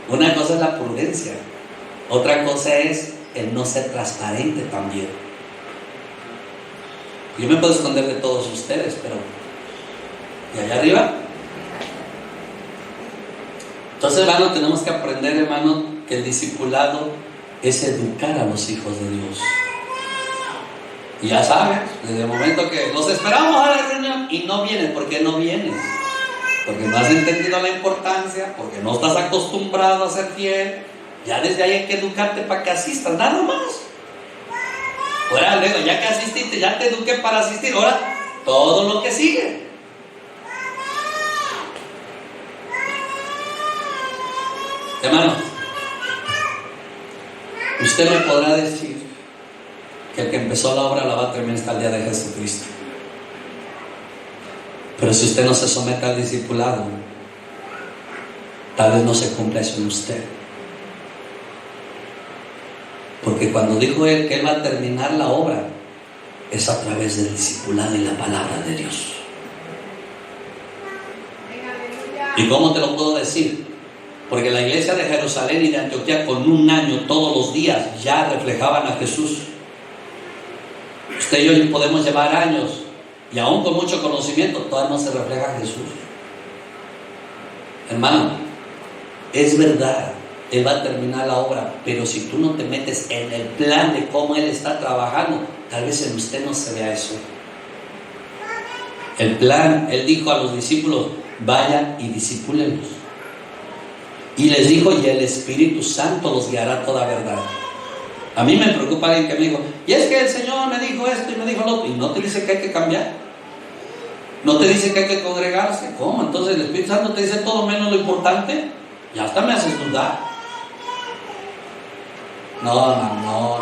Una cosa es la prudencia, otra cosa es el no ser transparente también. Yo me puedo esconder de todos ustedes, pero ¿y allá arriba? Entonces, hermano, tenemos que aprender, hermano, que el discipulado es educar a los hijos de Dios. Y ya sabes, desde el momento que los esperamos a la reunión y no vienen. ¿Por qué no vienes? Porque no has entendido la importancia, porque no estás acostumbrado a ser fiel. Ya desde ahí hay que educarte para que asistas, nada más. Ahora luego, ya que asististe, ya te eduqué para asistir, ahora todo lo que sigue. Hermano, usted me podrá decir que el que empezó la obra la va a terminar hasta el día de Jesucristo. Pero si usted no se somete al discipulado, tal vez no se cumpla eso en usted. Porque cuando dijo él que él va a terminar la obra, es a través del discipulado y la palabra de Dios. ¿Y cómo te lo puedo decir? Porque la iglesia de Jerusalén y de Antioquía, con un año, todos los días, ya reflejaban a Jesús. Usted y yo podemos llevar años, y aún con mucho conocimiento, todavía no se refleja a Jesús. Hermano, es verdad, Él va a terminar la obra, pero si tú no te metes en el plan de cómo Él está trabajando, tal vez en usted no se vea eso. El plan, Él dijo a los discípulos, vayan y discípulenlos. Y les dijo, y el Espíritu Santo los guiará a toda verdad. A mí me preocupa alguien que me dijo, y es que el Señor me dijo esto y me dijo lo otro, y no te dice que hay que cambiar, no te dice que hay que congregarse. ¿Cómo? Entonces el Espíritu Santo te dice todo menos lo importante. Ya hasta me haces dudar. No.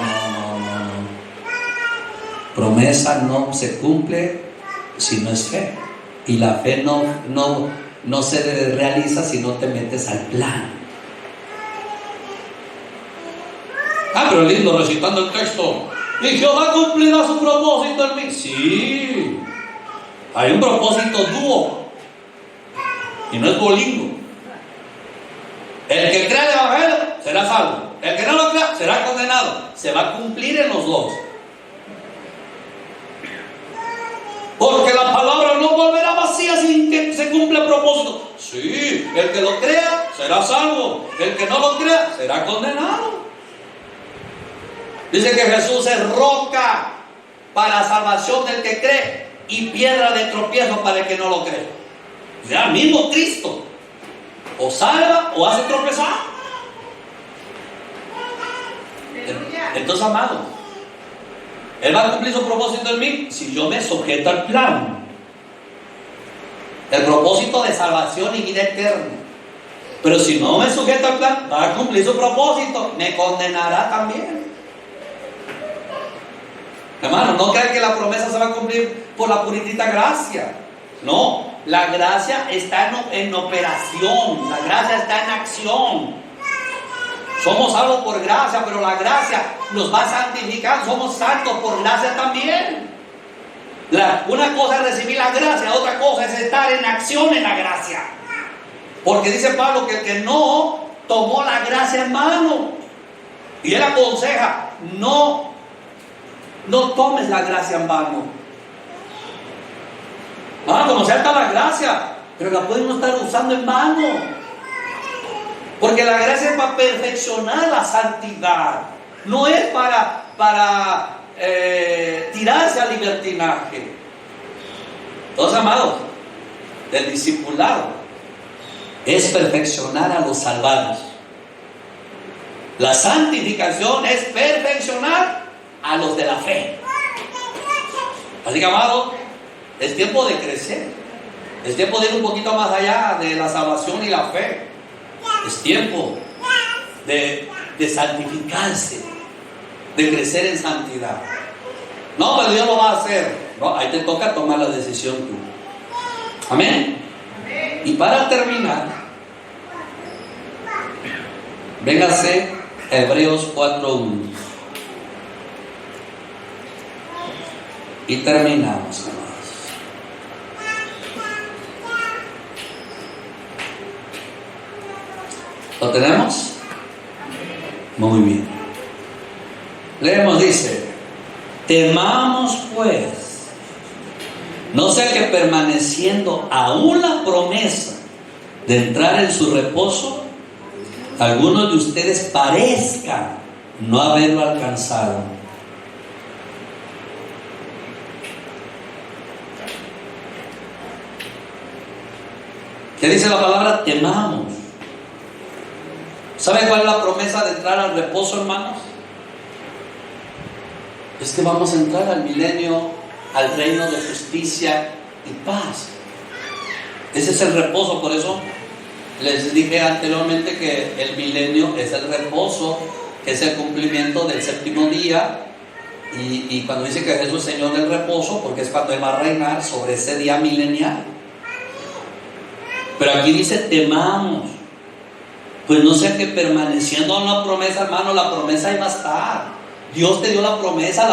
Promesa no se cumple si no es fe, y la fe no se realiza si no te metes al plan. Pero lindo recitando el texto. Y Jehová cumplirá su propósito en mí. Sí, hay un propósito dúo, y no es bolingo. El que crea el evangelio será salvo, el que no lo crea será condenado. Se va a cumplir en los dos. Porque la palabra no volverá vacía sin que se cumpla el propósito. Sí, el que lo crea será salvo, el que no lo crea será condenado. Dice que Jesús es roca para la salvación del que cree y piedra de tropiezo para el que no lo cree. Ya mismo Cristo o salva o hace tropezar. Entonces, amado, Él va a cumplir su propósito en mí si yo me sujeto al plan. El propósito de salvación y vida eterna. Pero si no me sujeto al plan, va a cumplir su propósito, me condenará también. Hermano, no crean que la promesa se va a cumplir por la puritita gracia. No, la gracia está en operación, la gracia está en acción. Somos salvos por gracia, pero la gracia nos va a santificar. Somos santos por gracia también. Una cosa es recibir la gracia, otra cosa es estar en acción en la gracia. Porque dice Pablo que el que no tomó la gracia en mano, y él aconseja, no tomes la gracia en vano. Como sea está la gracia, pero la podemos estar usando en vano. Porque la gracia es para perfeccionar la santidad, no es para tirarse al libertinaje. Todos amados, el discipulado es perfeccionar a los salvados. La santificación es perfeccionar a los de la fe. Así que, amado, es tiempo de crecer, es tiempo de ir un poquito más allá de la salvación y la fe. Es tiempo de santificarse, de crecer en santidad. No, pero Dios lo va a hacer. No, ahí te toca tomar la decisión tú. Amén. Y para terminar, véngase Hebreos 4:1. Y terminamos, amados. ¿Lo tenemos? Muy bien. Leemos, dice: temamos pues, no sea que permaneciendo aún la promesa de entrar en su reposo, algunos de ustedes parezcan no haberlo alcanzado. ¿Qué dice la palabra? Temamos. ¿Saben cuál es la promesa de entrar al reposo, hermanos? Es que vamos a entrar al milenio, al reino de justicia y paz. Ese es el reposo. Por eso les dije anteriormente que el milenio es el reposo, que es el cumplimiento del séptimo día. Y cuando dice que Jesús es Señor del reposo, porque es cuando Él va a reinar sobre ese día milenial. Pero aquí dice temamos. Pues no sea que permaneciendo en la promesa, hermano, la promesa ahí va a estar. Dios te dio la promesa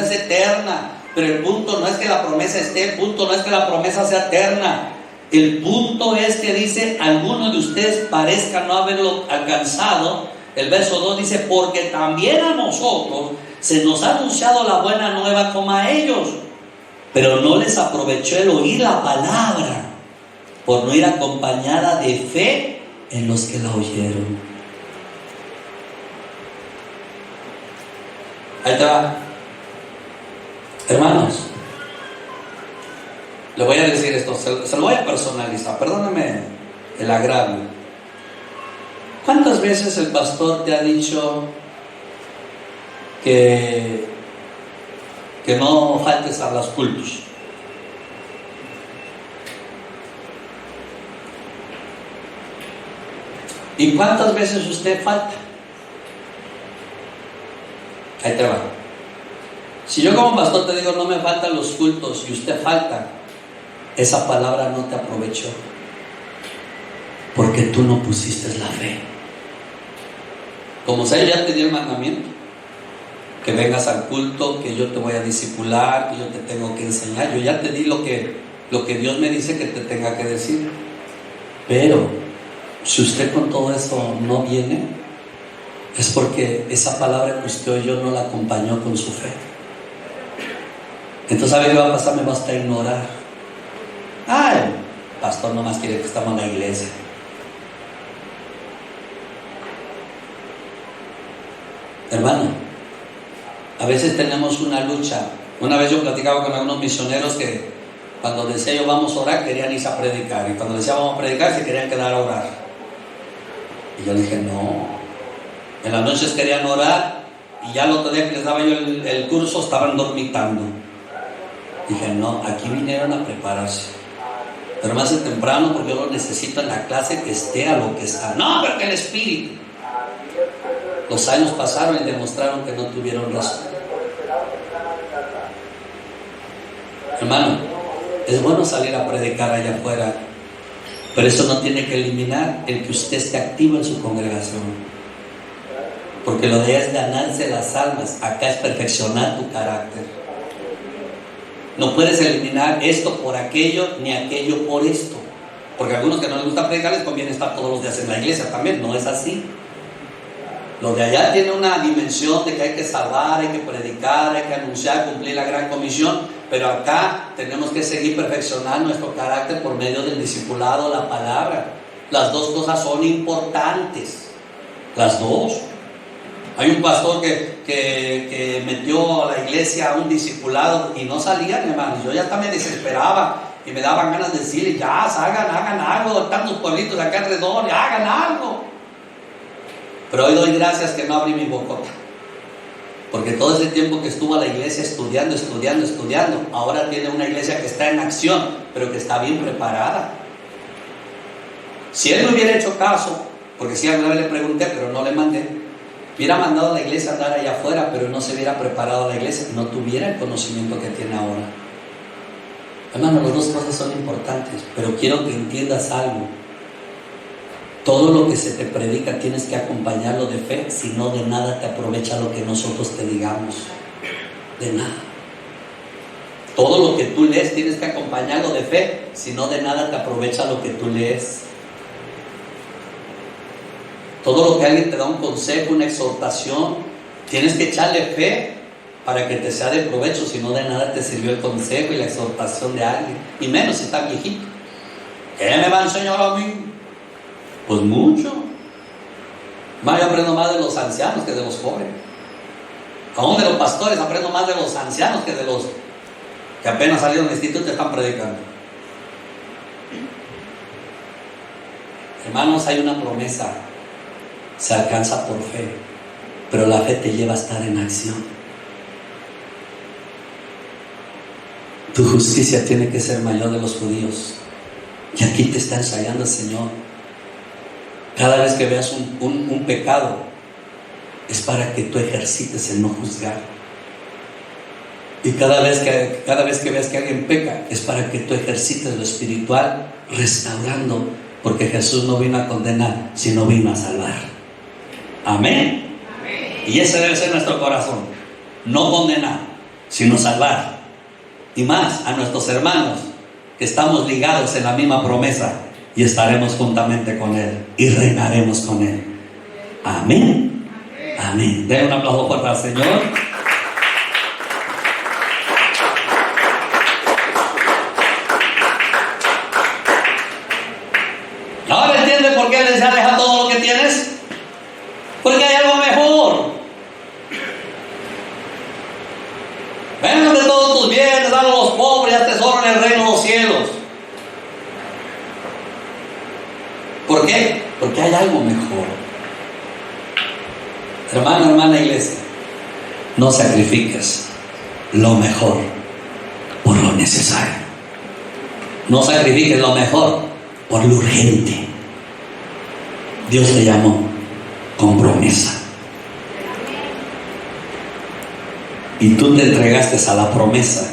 es eterna. Pero el punto no es que la promesa esté, el punto no es que la promesa sea eterna. El punto es que dice, algunos de ustedes parezcan no haberlo alcanzado. El verso 2 dice, porque también a nosotros se nos ha anunciado la buena nueva como a ellos, pero no les aprovechó el oír la palabra, por no ir acompañada de fe en los que la oyeron. Ahí te va. Hermanos, le voy a decir esto, se lo voy a personalizar, perdóname el agravio. ¿Cuántas veces el pastor te ha dicho que no faltes a los cultos? ¿Y cuántas veces usted falta? Ahí te va. Si yo como pastor te digo no me faltan los cultos y usted falta, esa palabra no te aprovechó, porque tú no pusiste la fe. Como sea, ya te di el mandamiento, que vengas al culto, que yo te voy a discipular, que yo te tengo que enseñar. Yo ya te di lo que Dios me dice que te tenga que decir. Pero si usted con todo eso no viene, es porque esa palabra que usted oyó no la acompañó con su fe. Entonces, ¿sabe qué va a pasar? Me va a ignorar. Ay, el pastor nomás quiere que estemos en la iglesia. Hermano, a veces tenemos una lucha. Una vez yo platicaba con algunos misioneros que cuando decía yo vamos a orar, querían irse a predicar. Y cuando decía vamos a predicar, se querían quedar a orar. Y yo dije, no. En las noches querían orar y ya el otro día que les daba yo el curso estaban dormitando. Dije, no, aquí vinieron a prepararse. Pero más de temprano, porque yo lo necesito en la clase que esté a lo que está. No, porque el espíritu. Los años pasaron y demostraron que no tuvieron razón. Hermano, es bueno salir a predicar allá afuera, pero eso no tiene que eliminar el que usted esté activo en su congregación. Porque lo de allá es ganarse las almas, acá es perfeccionar tu carácter. No puedes eliminar esto por aquello, ni aquello por esto. Porque a algunos que no les gusta predicar les conviene estar todos los días en la iglesia también, no es así. Lo de allá tiene una dimensión de que hay que salvar, hay que predicar, hay que anunciar, cumplir la gran comisión, pero acá tenemos que seguir perfeccionando nuestro carácter por medio del discipulado, la palabra. Las dos cosas son importantes, las dos. Hay un pastor que metió a la iglesia a un discipulado y no salían, hermanos. Yo ya hasta me desesperaba y me daban ganas de decirle, ya, hagan algo, tantos pueblitos acá alrededor, ya, hagan algo. Pero hoy doy gracias que no abrí mi bocota, porque todo ese tiempo que estuvo a la iglesia estudiando, ahora tiene una iglesia que está en acción, pero que está bien preparada. Si él no hubiera hecho caso, porque sí alguna vez le pregunté, pero no le mandé, hubiera mandado a la iglesia a andar allá afuera, pero no se hubiera preparado a la iglesia, no tuviera el conocimiento que tiene ahora. Hermano, las dos cosas son importantes, pero quiero que entiendas algo. Todo lo que se te predica tienes que acompañarlo de fe, si no de nada te aprovecha lo que nosotros te digamos. De nada. Todo lo que tú lees tienes que acompañarlo de fe, si no de nada te aprovecha lo que tú lees. Todo lo que alguien te da un consejo, una exhortación, Tienes que echarle fe para que te sea de provecho, si no de nada te sirvió el consejo y la exhortación de alguien, y menos si está viejito. ¿Qué me va a enseñar a mí? Pues mucho. Yo aprendo más de los ancianos que de los jóvenes. Aún de los pastores aprendo más de los ancianos que de los que apenas salieron del instituto y están predicando. Hermanos, hay una promesa, se alcanza por fe, pero la fe te lleva a estar en acción. Tu justicia tiene que ser mayor de los judíos, y aquí te está ensayando el Señor. Cada vez que veas un pecado, es para que tú ejercites el no juzgar. Y cada vez que veas que alguien peca, es para que tú ejercites lo espiritual, restaurando, porque Jesús no vino a condenar, sino vino a salvar. Amén. Amén. Y ese debe ser nuestro corazón, no condenar, sino salvar. Y más a nuestros hermanos, que estamos ligados en la misma promesa, y estaremos juntamente con Él, y reinaremos con Él. Amén. Amén. Den un aplauso fuerte al Señor. Ahora entiende por qué les aleja todo lo que tienes. Porque hay algo mejor. Vengan de todos tus bienes, dale a los pobres, haz tesoro en el reino de los cielos. ¿Por qué? Porque hay algo mejor. Hermano, hermana iglesia, no sacrifiques lo mejor por lo necesario. No sacrifiques lo mejor por lo urgente. Dios te llamó con promesa. Y tú te entregaste a la promesa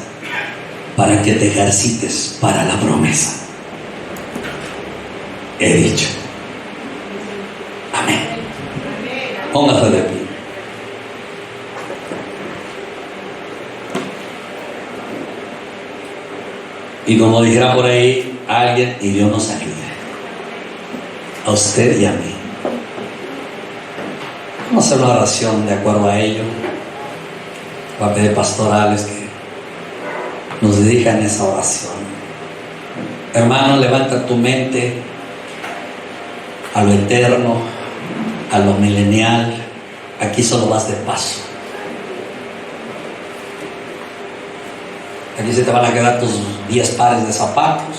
para que te ejercites para la promesa. He dicho. Amén. Póngase de pie. Y como dijera por ahí alguien, y Dios nos ayude, a usted y a mí. Vamos a hacer una oración de acuerdo a ello. Voy a pedir pastorales que nos dedican esa oración. Hermano, levanta tu mente a lo eterno, a lo milenial. Aquí solo vas de paso. Aquí se te van a quedar tus 10 pares de zapatos,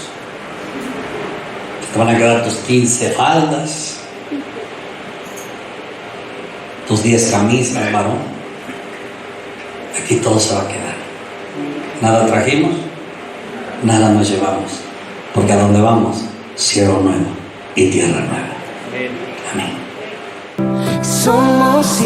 se te van a quedar tus 15 faldas, tus 10 camisas, varón. Aquí todo se va a quedar. Nada trajimos, nada nos llevamos, porque a donde vamos, cielo nuevo y tierra nueva. Amén. Somos